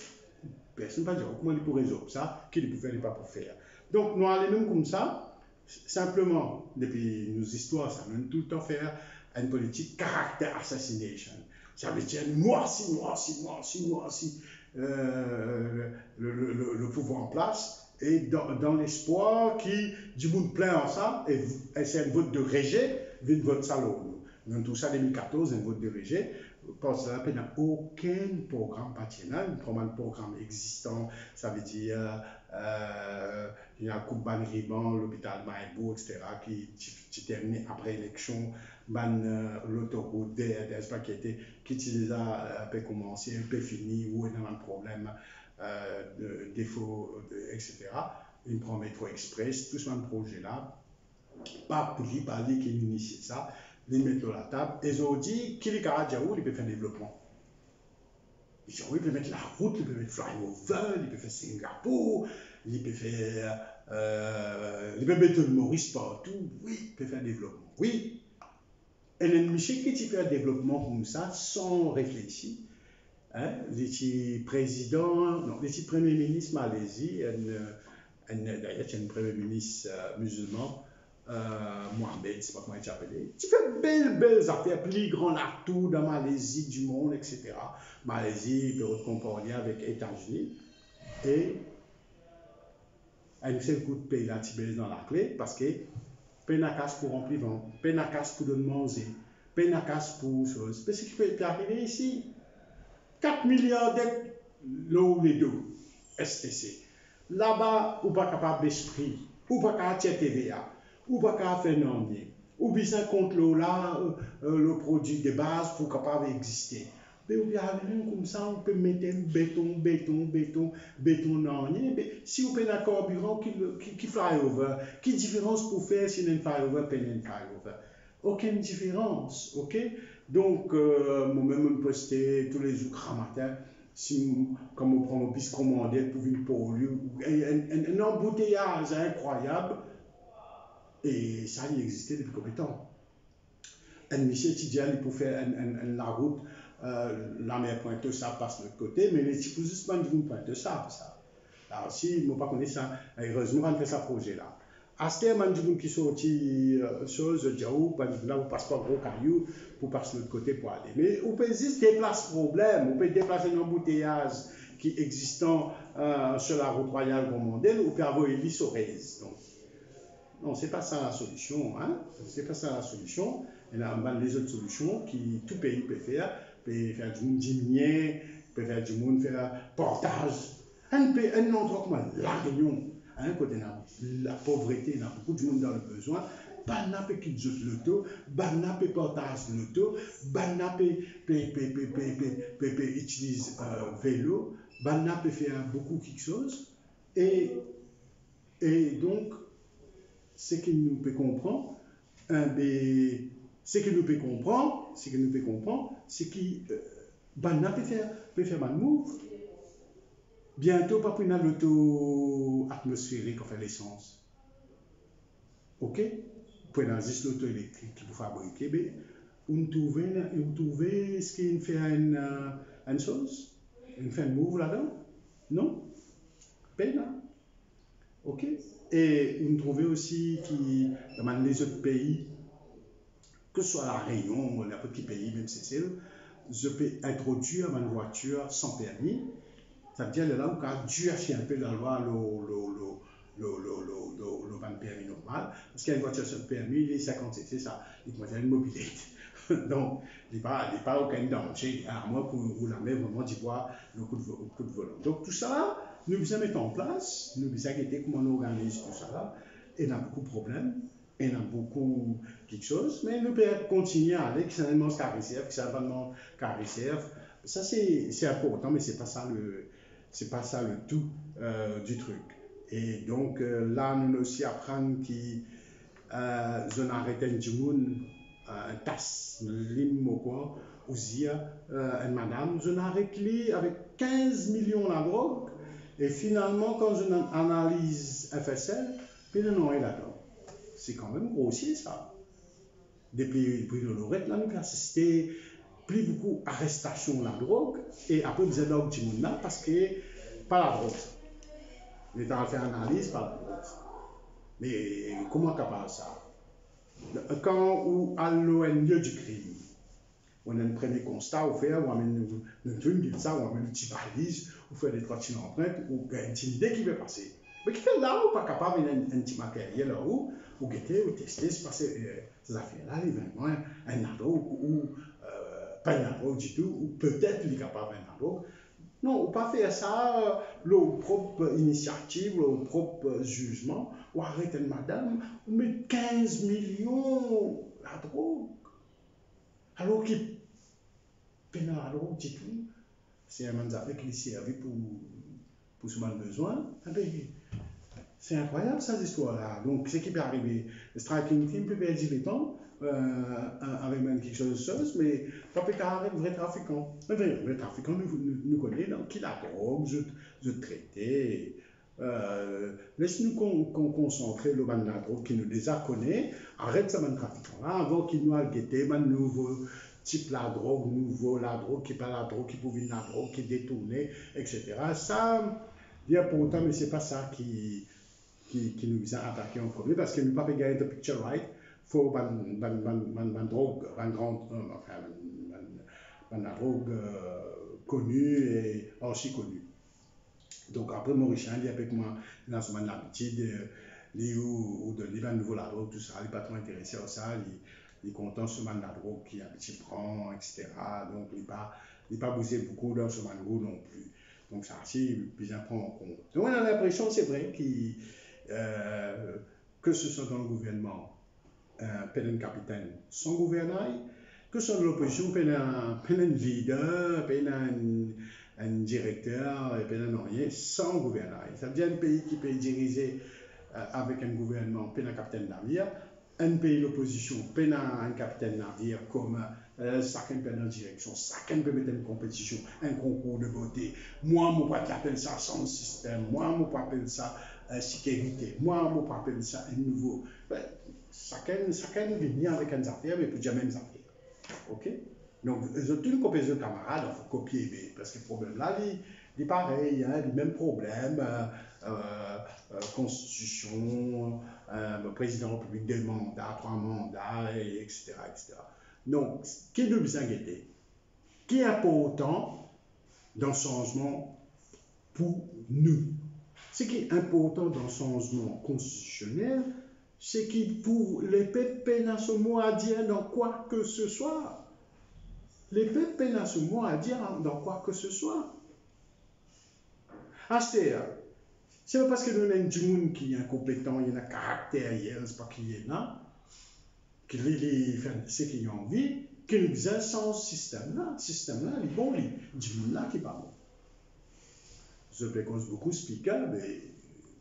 personne ne va dire comment il peut résoudre ça, qu'il peut faire, il pas pour faire. Donc, nous allons même comme ça, simplement, depuis nos histoires, ça mène tout le temps faire une politique caractère assassination. Ça veut dire noirci le pouvoir en place et dans l'espoir qui du monde plein en ça et c'est un vote de rejet d'un vote salaud. Dans tout ça 2014 un vote de rejet parce qu'il n'y a aucun programme patinal, un programme existant, ça veut dire il y a un coup de ban riban, l'hôpital Maïbo, etc., qui termine après l'élection, l'autoroute DRS, qui utilise un peu commencé, un peu fini, où il y a un problème de défaut, etc. Il prend Métro Express, tout ce projet-là, pas pour lui parler qui initie ça, ils mettent sur la table, et ils ont dit qu'il est à Djaou, il peut faire un développement. Ils disent oui, il peut mettre la route, il peut mettre flyover, il peut faire Singapour, il peut faire. Il peut mettre Maurice partout, oui, il peut faire un développement. Oui. Et l'ennemi qui fait un développement comme ça, sans réfléchir, hein, les président, non, les premier ministre Malaisie, d'ailleurs, il y a un premier ministre musulman, Mohamed, je ne sais pas comment il s'appelle. Tu fais belles affaires, plus grand atout dans Malaisie, du monde, etc. Malaisie peut comparer avec les États-Unis. Et elle fait le coup de pays là, dans la clé, parce que penacasse pour remplir ventre, penacasse pour donner manger, penacasse pour choses. Mais ce qui peut arriver ici, 4 milliards d'aides, l'eau les deux, STC. Là-bas, ou pas capable d'esprit, ou pas capable de TVA, ou pas capable de faire non bien, ou bien contre l'eau là, le produit de base pour capable d'exister. mais ou bien comme ça, on peut mettre béton, non, rien. Mais si vous prenez un carburant qui fly over, qui différence pour faire si une flyover, pas une flyover? Aucune différence, ok? Donc, moi-même, je postais tous les jours matin, si, comme on prend le bus commandé pour venir pour lui, un embouteillage incroyable, et ça, il existait depuis combien de temps? Un monsieur étudiant, il peut faire la route, la mer pointe ça passe de l'autre côté, mais les types juste pas de pointe ça. Alors, si je ne pas connais ça, heureusement, on fait ce projet-là. À ce moment, il qui sorti chose, je dis, là, on passe pas gros caillou pour passer de l'autre côté pour aller. Mais on peut juste déplacer le problème, on peut déplacer un embouteillage qui est existant sur la route royale mondiale, on peut avoir une liste au Donc, non, c'est pas ça la solution, hein? C'est pas ça la solution. Il y a les autres solutions qui tout pays peut faire du monde diminuer, peut faire du monde faire portage. Un endroit comme la Réunion, hein, côté la pauvreté, il y a beaucoup de monde dans le besoin. Banna peut quitter l'auto, banna peut portage l'auto, banna peut utiliser vélo, banna peut faire beaucoup quelque chose. Et donc, ce que nous peut comprendre, ce que nous peut comprendre, c'est que banna peut faire mal move. Bientôt, pas pour l'auto atmosphérique, enfin l'essence. Ok? Pour juste l'auto électrique qui vous fabriquer, mais vous trouvez ce qu'il fait une chose? Il fait un move là-dedans? Non? Pas là. Ok? Et vous trouvez aussi qui, dans les autres pays, que ce soit la Réunion ou n'importe quel pays, même si c'est je peux introduire ma voiture sans permis. Ça veut dire là où quand Dieu a fait un peu la loi, le permis normal, parce qu'il y a une voiture sans permis, il est 57, c'est ça, il faut une mobilité. Donc, il n'y a pas aucun danger, à moins pour la même vraiment d'y voir le coup de volant. Donc, tout ça, nous devons mettre en place, nous devons inquiéter comment on organise tout ça. Et il y a beaucoup de problèmes, et il y a beaucoup quelque chose, mais nous pouvons continuer à aller, que c'est un élément caractère, que c'est un élément caractère. Ça, c'est important, mais ce n'est pas ça le tout du truc. Et donc, là, nous aussi apprendre que je n'arrête du monde, un tasse, l'immoquant, aussi, une madame, je n'arrête lui avec 15 millions de drogue, et finalement, quand je analyse FSL, puis le nom est là-dedans. C'est quand même grossier, ça. Depuis le Lorette, là, nous avons assisté plus beaucoup d'arrestations de la drogue, et après, vous êtes là au petit monde là, parce que pas la drogue. L'État a fait une analyse par la drogue. Mais comment capable ça? Quand on a le lieu du crime, on a un premier constat, on fait, on amène une truc, ça, on amène une petite valise, on fait des trois petites empreintes, ou une idée qui va passer. Mais qui fait là, on n'est pas capable d'un petit matériel là où, ou guetter, ou tester, se passer ces affaires-là, évidemment, un ado, ou pas un ado du tout, ou peut-être il est capable d'un ado. Non, on ne peut pas faire ça, leur propre initiative, leur propre jugement, ou arrêter une madame, ou mettre 15 millions la drogue. Alors qu'il peine la drogue, du tout. C'est un mandat qui est servi pour ce besoin. C'est incroyable, cette histoire-là. Donc, ce qui peut arriver, le striking team peut perdre du temps avec même quelque chose de chose, mais pas peut être un vrai trafiquant. Un vrai trafiquant, nous connaissons, donc qui la drogue, je traiter. Laisse-nous concentrer le ban de la drogue qui nous déjà connaît, arrête ce ban trafiquant-là avant qu'il nous a guetté un nouveau type la drogue, la drogue qui n'est pas la drogue, qui pouvait la drogue, qui est détournée, etc. Ça, bien pour autant, mais ce n'est pas ça qui nous a attaqué en premier parce que nous ne pouvons pas gagner the picture right. Il faut une drogue, une drogue connue et archi connue. Donc après, Maurice, il est avec moi dans ce moment l'habitude, ou de l'Ivan nouveau la drogue, tout ça, il n'est pas trop intéressé à ça, il est content ce moment la drogue qui habitude prend, etc. Donc il n'est pas bougé beaucoup dans ce moment non plus. Donc ça, c'est bien prendre en compte. Donc on a l'impression, c'est vrai, que ce soit dans le gouvernement, un capitaine sans gouvernail, que ce soit l'opposition, il y a un leader, il y a un directeur, il y a un rien, sans gouvernement. Ça veut dire un pays qui peut diriger avec un gouvernement, il y a un capitaine navire, un pays l'opposition, il y a un capitaine navire comme chacun peut dans direction, chacun peut mettre une compétition, un concours de beauté. Moi, je peux appeler ça sans système, moi, je peux appeler ça sécurité, moi, je peux appeler ça un nouveau. Ben, chacun vient avec une affaire, mais peut jamais une affaire. OK? Donc, toutes les copies de camarades, il faut copier, parce que le problème là, il est pareil, hein, les mêmes problèmes, constitution, président de la République, 2 mandats, 3 mandats, etc., etc. Donc, ce qui nous a guetté, qui est important dans le changement pour nous. Ce qui est important dans le changement constitutionnel, c'est qu'il pour les peuples n'ont ce mot à dire dans quoi que ce soit. Les peuples n'ont ce mot à dire dans quoi que ce soit. C'est pas parce que nous avons du monde qui est incompétent, il y a un caractère, c'est pas qu'il est là, qu'il fait ce qu'il a envie, qu'il nous a sans système-là. Le système-là, il est bon, il y a du monde là qui va bon. Je peux cause beaucoup speaker, mais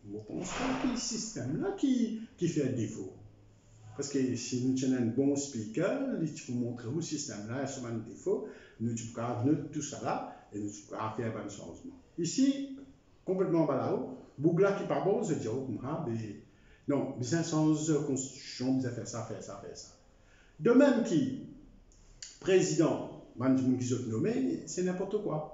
je pense pas que le système-là qui fait défaut. Parce que si nous avons un bon speaker, il faut montrer où le système-là est un défaut, nous pouvons tout ça là, et nous pouvons faire un changement. Ici, complètement balao, Bougla qui pas bon, je dis, oh, mais non, besoin de changer la constitution, besoin de faire ça. De même qui, président, Manjmoun qui sont nommé, c'est n'importe quoi.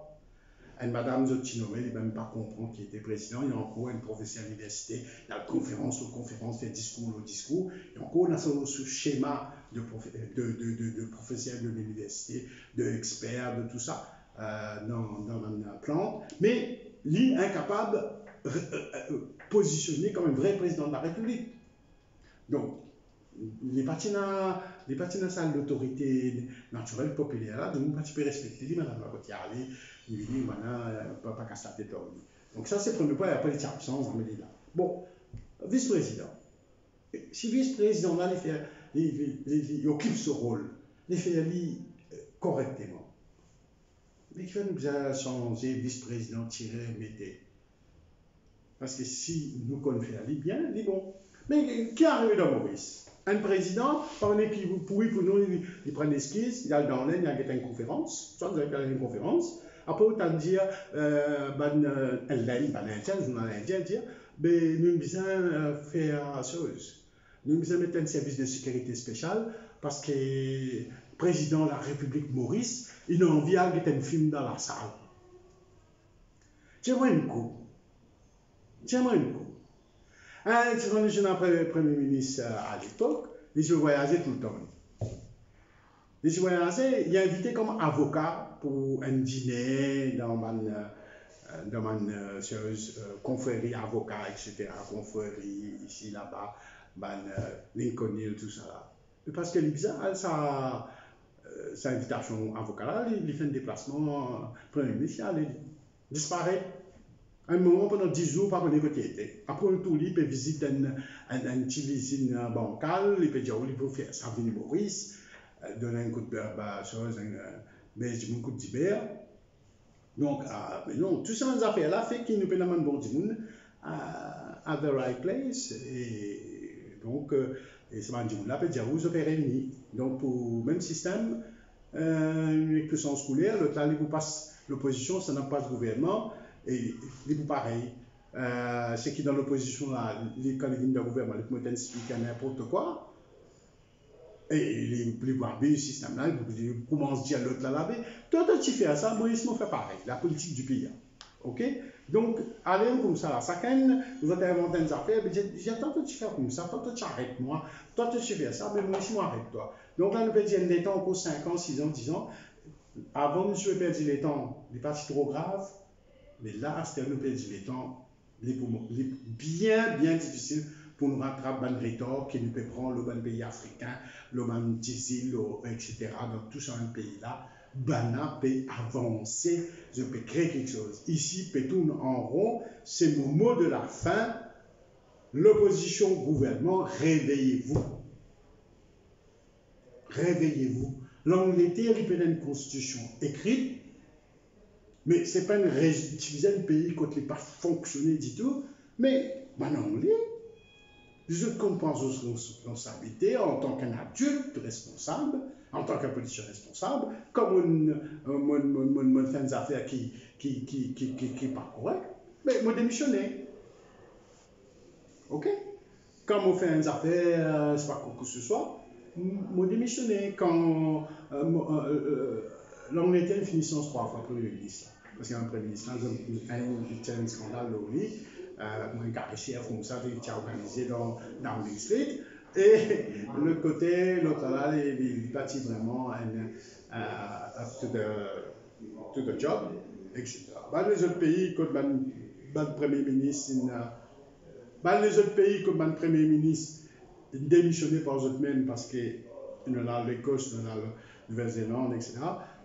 Et madame Zotinomé, il ne même pas comprendre qui était président, il y a encore un professeur à l'université, il y a conférence, fait discours, il y a encore ce schéma de professeurs de l'université, d'experts, de tout ça dans la plante, mais il est incapable de positionner comme un vrai président de la République. Donc, les partis dans ça l'autorité naturelle populaire là, donc on peut respecter madame la Gautier, il dit voilà pas qu'à sa tête. Donc ça c'est le premier point, et après les absences on met là. Bon, vice-président. Si vice-président là il occupe ce rôle, il fait correctement. Mais il faut nous changer vice-président mettez. Parce que si nous connaissons bien, il est bon. Mais qui arrive dans Maurice? Un président, on est qui pour nous, il prend des skis, il a dans l'aine, il a une conférence, soit vous avez une conférence, après autant dire, journal indien, dire, mais nous besoin faire chose. Nous besoin mettre un service de sécurité spécial parce que le président de la République Maurice, il a envie de mettre un film dans la salle. Tiens-moi une coup. Le Premier ministre à l'époque, il voyageait tout le temps. Il voyageait, il est invité comme avocat pour un dîner dans une confrérie avocat, etc. Confrérie ici, là-bas, Lincoln Hill, tout ça. Là. Parce que l'Ibza, sa invitation avocat, là, il fait un déplacement, Premier ministre, il disparaît. Un moment, pendant 10 jours, pas pour négocier. Après, il peut visiter une petite usine bancale, il peut dire, il peut faire ça, venir Maurice, donner un coup de beurre, mais un coup de d'hiver. Donc, mais non, tout ça, ces affaires-là, fait qu'il nous peut demander bon du monde à the right place. Et donc, et ce monde-là peut dire, vous opérez réunis. Donc, pour le même système, avec le sens scolaire, l'autre là, il vous passe l'opposition, ça n'a pas de gouvernement. Et les vous pareil, ceux qui dans l'opposition là, quand ils viennent dans le gouvernement, les mots expliquent n'importe quoi, et les barbés, le système là, ils commencent à dire l'autre là, toi tu fais ça, moi je me fais pareil, la politique du pays. Ok? Donc, allez comme ça là, chacun, vous avez inventé des affaires, mais j'attends que tu fais comme ça, toi tu arrêtes moi, toi tu fais ça, mais moi je m'arrête toi. Donc là, nous peut dire les temps encore 5 ans, 6 ans, 10 ans, avant de se perdre les temps, les parties trop graves. Mais là, c'est un pays du temps bien difficile pour nous rattraper le retard qui nous peut prendre le pays africain, le diesel, etc. Dans tout ce pays-là, Bana peut avancer, je peux créer quelque chose. Ici, peut tourner en rond, c'est le mot de la fin. L'opposition au gouvernement, réveillez-vous. Réveillez-vous. L'Angleterre, il peut avoir une constitution écrite, mais ce n'est pas une division du pays quand il n'est pas fonctionné du tout. Mais en anglais, je comprends aux responsabilités en tant qu'un adulte responsable, en tant qu'un politicien responsable, comme on fait des affaires qui n'est pas correct, mais je démissionne. OK? Quand on fait des affaires, c'est pas quoi que ce soit, je démissionne. Quand l'Angleterre finit 3 fois Premier ministre, parce qu'il y a un Premier ministre, il y a un scandale oui. Moi, un comme ça, qui a organisé dans Downing Street. Et l'autre là, il est parti vraiment up to the job, etc. Les autres pays, comme le Premier ministre, les autres pays, comme le Premier ministre, ils démissionné par eux mêmes parce qu'ils ont l'Écosse, ils ont la Nouvelle-Zélande, etc.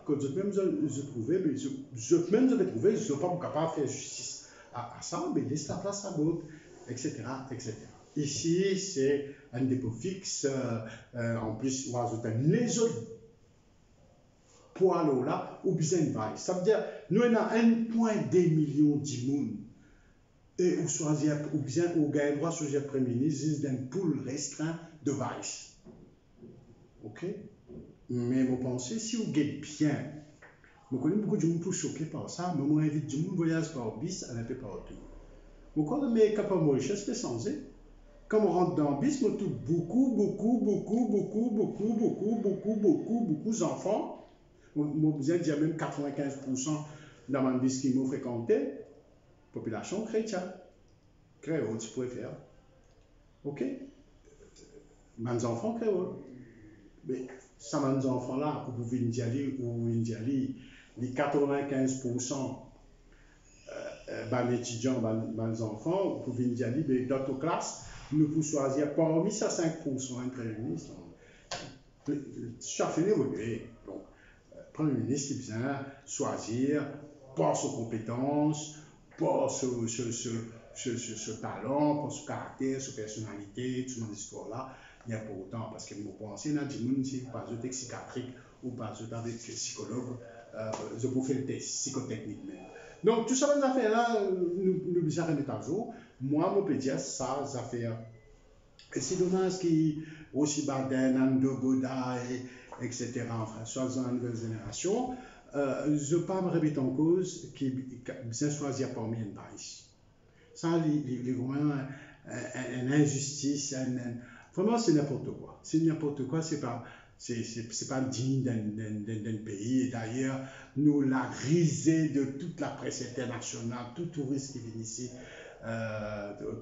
Quand eux mêmes ils ont trouvé, ils ne sont pas capables de faire justice à ça, mais laisse la place à d'autres, etc., etc. Ici, c'est un dépôt fixe, en plus, on ajoute les autres poids là, ou besoin de vaille. Ça veut dire, nous avons 1,2 million de monde, et ou choisir, ou bien, ou gagner droit sur le Premier ministre, d'un pool restreint de vaille. OK? Mais vous pensez, si vous gagnez bien, je connais beaucoup de gens qui sont choqués par ça, mais moi, j'invite du monde voyage par bis à un peu partout. Je connais mes capables de Mauritius, c'est censé. Quand on rentre dans le bis, on trouve beaucoup d'enfants. Moi, vous êtes même 95% dans mon bis qui m'ont fréquenté, population chrétienne. Créole, tu pourrais faire. OK? Mes enfants créoles. Mais ça, mes enfants-là, vous pouvez y aller, les 95% étudiants, les enfants, vous pouvez y aller, mais dans notre classe, nous pouvons choisir parmi ces 5% un Premier ministre. Chaque année, donc, Premier ministre, il vient choisir par ses compétences, par ce talent, par son caractère, sa personnalité, toute cette histoire-là. Il n'y a pas autant, parce que vous pensez, il y a des gens qui pas de psychiatrique ou pas avec psychologue, je peux faire le test psychotechnique même. Donc, tout ça, les affaires-là, nous devons remettre à jour. Moi, je peux dire ça, les affaires. Et c'est dommage qu'il aussi Baden, Andogoda, etc., enfin, soit dans la nouvelle génération, je ne veux pas me remettre en cause qu'il bien choisir parmi une pays. Ça, il y a vraiment une injustice, vraiment, c'est n'importe quoi. C'est n'importe quoi, c'est pas digne d'un pays. Et d'ailleurs, nous la risée de toute la presse internationale, tout touriste qui vient ici,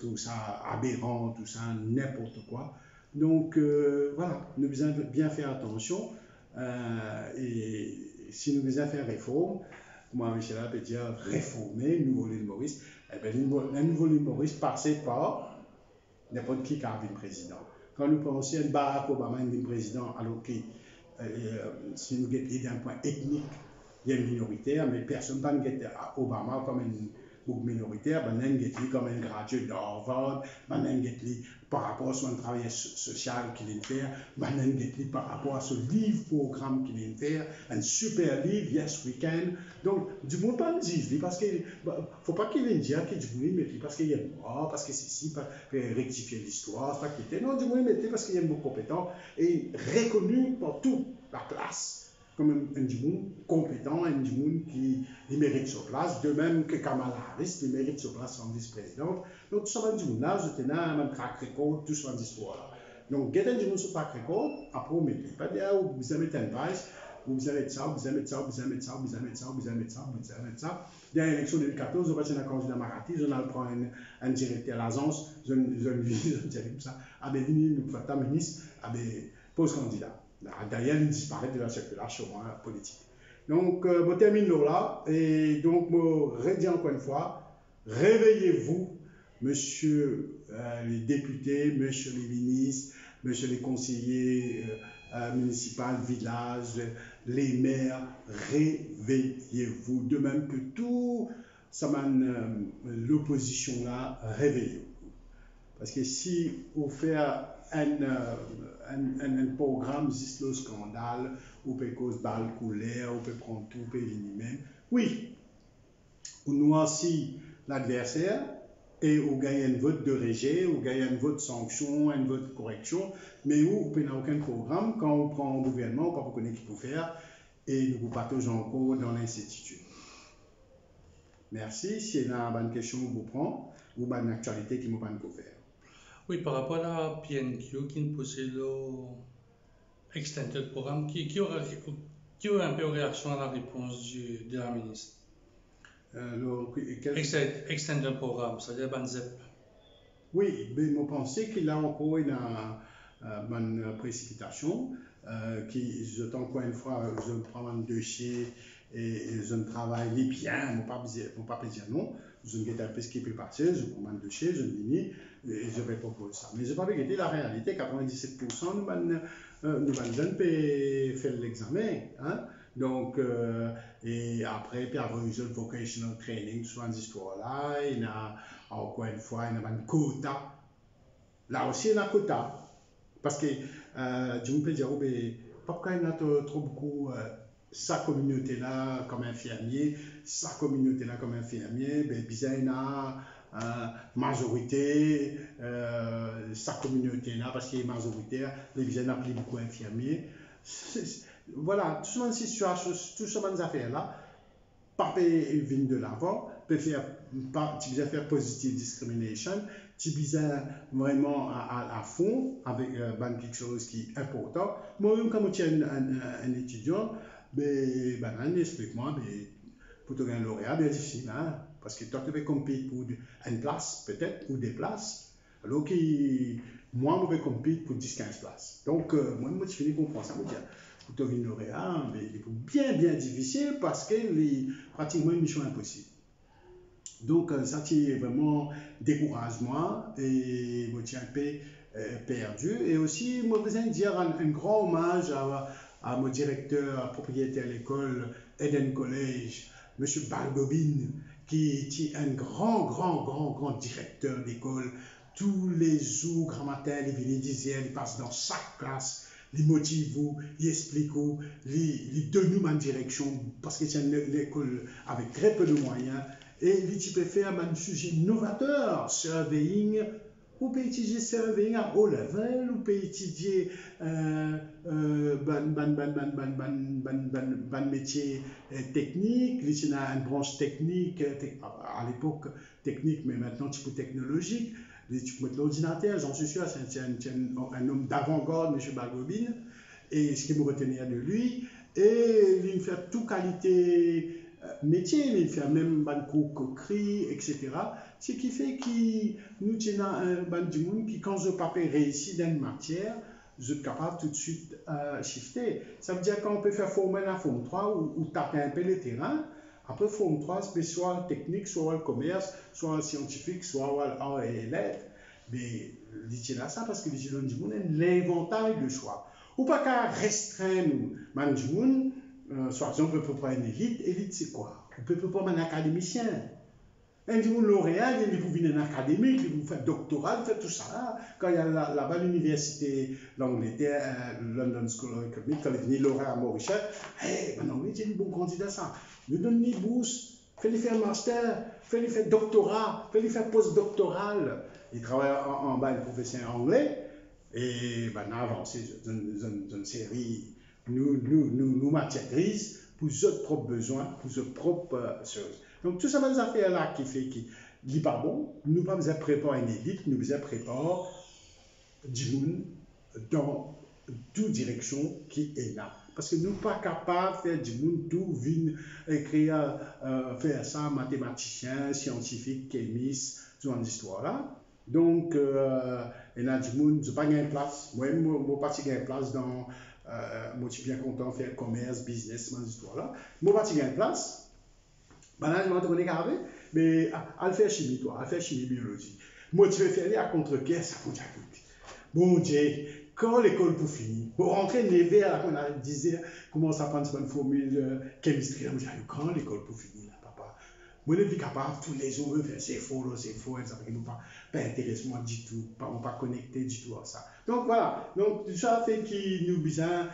tout ça aberrant, tout ça n'importe quoi. Donc voilà, nous devons bien faire attention. Et si nous devons faire réforme, moi, Michel peut dire réformer le nouveau l'île Maurice. Eh bien, le nouveau l'île Maurice passait par n'importe qui a vu le président. Quand nous pensons à Barack Obama, il est président, alors que si nous regardons d'un point ethnique, il y a une minoritaire, mais personne ne regarde Obama comme une minoritaire, il y a comme un gradué d'Harvard, par rapport à son travail social qu'il a fait, par rapport à ce livre-programme qu'il a fait, un super livre, Yes We Can. Donc, du monde pas me dire, parce qu'il ne faut pas qu'il vienne dire qu'il dit, mais parce qu'il est mort, parce que c'est si, pour rectifier l'histoire, pas qu'il était. Non, du monde, parce qu'il est beaucoup compétent et reconnu par toute la classe comme un monde compétent, un monde qui mérite sa place, de même que Kamala Harris, qui mérite sa place en vice-présidente. Donc, tout ça, du monde là, je tenais un track record, tout ça, histoire là. Donc, get du monde sur track record, après, vous mettez pas dire, vous avez un price, vous avez ça, vous avez ça, vous avez ça, vous avez ça, vous avez ça, vous avez ça. Dans l'élection 2014, je vais un candidat Marati, je vais prendre un directeur à l'agence, je vais comme ça, avec le ministre, avec pose candidat. D'ailleurs, il disparaît de la circulation politique. Donc, je termine là. Et donc, je redis encore une fois, réveillez-vous, monsieur les députés, monsieur les ministres, monsieur les conseillers municipaux, villages, les maires, réveillez-vous. De même que tout l'opposition là, réveillez-vous. Parce que si on fait un programme, juste le scandale, on peut cause balle couler, on peut prendre tout, on peut venir même. Oui, on noircit l'adversaire et on gagne un vote de rejet, on gagne un vote de sanction, un vote de correction, mais où on n'a aucun programme, quand on prend un gouvernement, quand on connaît ce qu'il faut faire, et nous partageons encore dans l'incertitude. Merci. Si il y a une question, vous prend, ou une actualité qui vous pas faire. Oui, par rapport à la PNQ qui nous possède le extended programme, qui aura un peu réaction à la réponse de la ministre? Extended programme, c'est-à-dire BANZEP. Oui, mais je pense qu'il a encore une bonne précipitation, qui, je encore une fois, je prends un dossier et je travaille bien, je ne pas dire non, je ne sais pas ce qui peut passer, je prends un dossier, je finis et je vais proposer ça. Mais je ne vais pas regarder la réalité, 97% nous jeunes peuvent faire l'examen. Hein? Donc, et après, puis après, ils ont le vocational training sur cette histoire-là, il y a encore une fois, il y a un quota. Là aussi, il y a un quota. Parce que, je me peux dire, oh, mais, pourquoi il y a trop beaucoup sa communauté-là comme infirmier, sa communauté-là comme infirmier, ben, bizarre, il y a majorité, sa communauté-là, parce qu'il est majoritaire, les bizarres n'ont plus beaucoup infirmiers. Voilà, tout ce monde situation, tout ce monde affaires-là, pas venir de l'avant, peut faire, tu peux faire positive discrimination, tu peux vraiment à fond avec quelque chose qui est important. Moi-même, quand je suis un étudiant, ben, explique-moi, pour te gagner un lauréat, bien difficile, hein, parce que toi, tu peux compétir pour une place, peut-être, ou des places, alors que moi, je peux compétir pour 10-15 places. Donc, moi, je finis par comprendre ça, je me dis, pour devenir lauréat, mais il est bien difficile parce que c'est pratiquement une mission impossible. Donc, ça qui vraiment décourage moi et je suis un peu perdu. Et aussi, moi, je veux dire un grand hommage à mon directeur propriétaire de l'école Eden College, M. Balbobine, qui est un grand directeur d'école. Tous les jours, grand matin, il vient, il disait, il passe dans chaque classe. Il motive, il explique, il donne une direction parce que c'est une école avec très peu de moyens et il peut faire un sujet novateur, surveying, ou peut étudier surveying à haut level, ou peut étudier métier technique, il y a une branche technique, à l'époque technique, mais maintenant type technologique. Tu peux mettre l'ordinateur, j'en suis sûr, c'est un homme d'avant-garde, M. Balbobine, et ce qui me retenait de lui, et il fait toute qualité métier, il fait même un cours coquerie, etc. Ce qui fait que nous tenons un ban du monde qui, quand je pape réussi dans une matière, je suis capable tout de suite shifter. Ça veut dire qu'on peut faire former la forme 3 ou taper un peu le terrain. Après, forme 3, c'est soit technique, soit le commerce, soit scientifique, soit l'art et lettres. Mais il là ça parce que les du monde l'inventaire de choix. Ou pas qu'à restreindre du monde, soit exemple, on peut pas une élite. Élite, c'est quoi? On peut pas un académicien. Un du monde lauréat, il peut venir un académique, il peut faire doctorat, il fait tout ça là. Quand il y a là-bas l'université d'Angleterre, London School of Economics, quand il est venu lauréat à Mauritius, hey, ben non, il est un bon candidat ça. Nous donne une bourse, fais-lui faire master, fais-lui faire doctorat, fais-lui faire postdoctoral. Il travaille en bas, le professeur anglais, et ben, on a avancé dans une série, nous matières grises, pour nos propres besoins, pour nos propres choses. Donc, tout ça, ces affaires-là qui fait qu'il n'est pas bon, nous ne pouvons pas préparer une élite, nous devons préparer du monde dans toute direction qui est là. Parce que nous ne sommes pas capables de faire du monde tout, écrire, faire ça, mathématicien, scientifique, chimiste, tout en histoire-là. Donc, il y a du monde, je n'ai pas gagné place. Moi-même, je n'ai pas gagné place dans. Moi, je suis bien content de faire commerce, business, cette histoire-là. Je n'ai pas gagné place. Ben là, je vais te regarder, mais à faire chimie, toi, à faire chimie, biologie. Moi, tu veux faire à contre-guerre, ça faut dire. Bon Dieu, quand l'école pour finir, pour rentrer les verres, on disait comment ça prend une formule chimie, quand l'école pour finir, là, papa. Moi, je suis capable, tous les jours, faire c'est faux, ça ne pas intéresse moi du tout, pas connecté du tout à ça. Donc voilà, donc tout ça fait qu'il nous besoin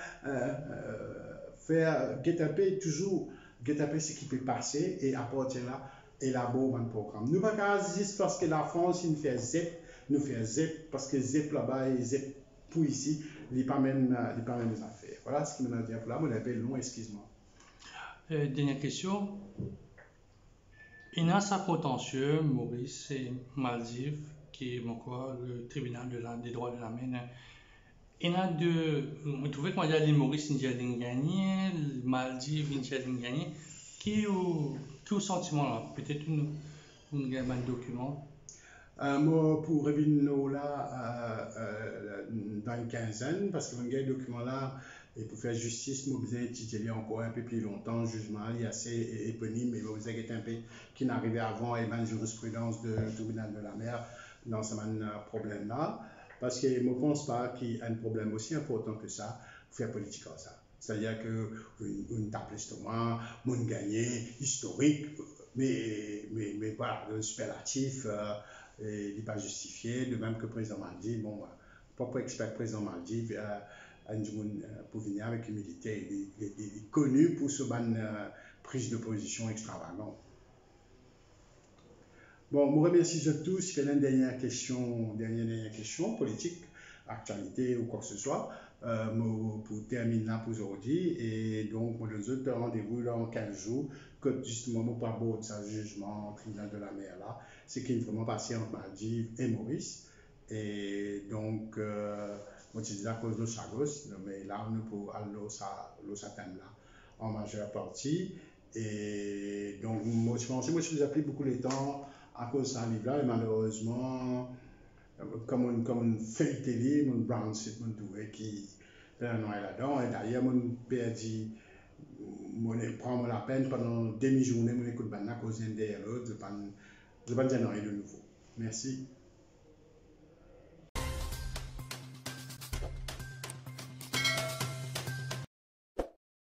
faire guet toujours guet ce qui peut passer et à partir de là, élaborer un programme. Nous ne pas juste parce que la France, il nous fait ZEP, parce que ZEP là-bas et ZEP pour ici, il n'y a pas même des affaires. Voilà ce que je veux dire pour là, mon appel long, excuse-moi. Dernière question. Il y a ça contentieux, Maurice et Maldives, qui est quoi, le tribunal des droits de la mer. Il y a deux. Vous trouvez qu'on a l'île Maurice, il y a gagné, Maldives, il y a gagné. Qui est au sentiment là? Peut-être un document. Moi, pour revenir là dans une quinzaine, parce que mon document là, et pour faire justice, je besoin d'étudier encore un peu plus longtemps. Le jugement est assez éponyme, mais vous avez un peu qui n'arrivait avant et la jurisprudence du tribunal de la mer dans ce problème là. Parce que je ne pense pas qu'il y a un problème aussi important que ça pour faire politique comme ça. C'est-à-dire qu'une tape l'estomac, mon gagné, historique, mais voilà, le superlatif. Il n'est pas justifié, de même que le président Maldives, bon, pas pour expert président Maldives, pour venir avec une militaire, il est connu pour ce prise de position extravagante. Bon, je vous remercie de tous. Si vous avez une dernière question politique, actualité ou quoi que ce soit, pour terminer là pour aujourd'hui. Et donc, on nous donne rendez-vous dans 15 jours, que justement, mon pas beau de sa jugement, tribunal de la mer là, c'est qui est vraiment passé entre Maldives et Maurice. Et donc, moi, je dis à cause de Chagos, mais là, on peut aller à thème là, en majeure partie. Et donc, moi, je pense que moi, je vous appelé beaucoup les temps à cause de ce livre-là, et malheureusement, comme une feuille télé, mon brown sheet, mon tout, qui est là-dedans, et d'ailleurs, mon père dit, prend la peine pendant demi-journée, mon écoute, à cause d'un derrière l'autre, je ne vais pas dire rien de nouveau. Merci.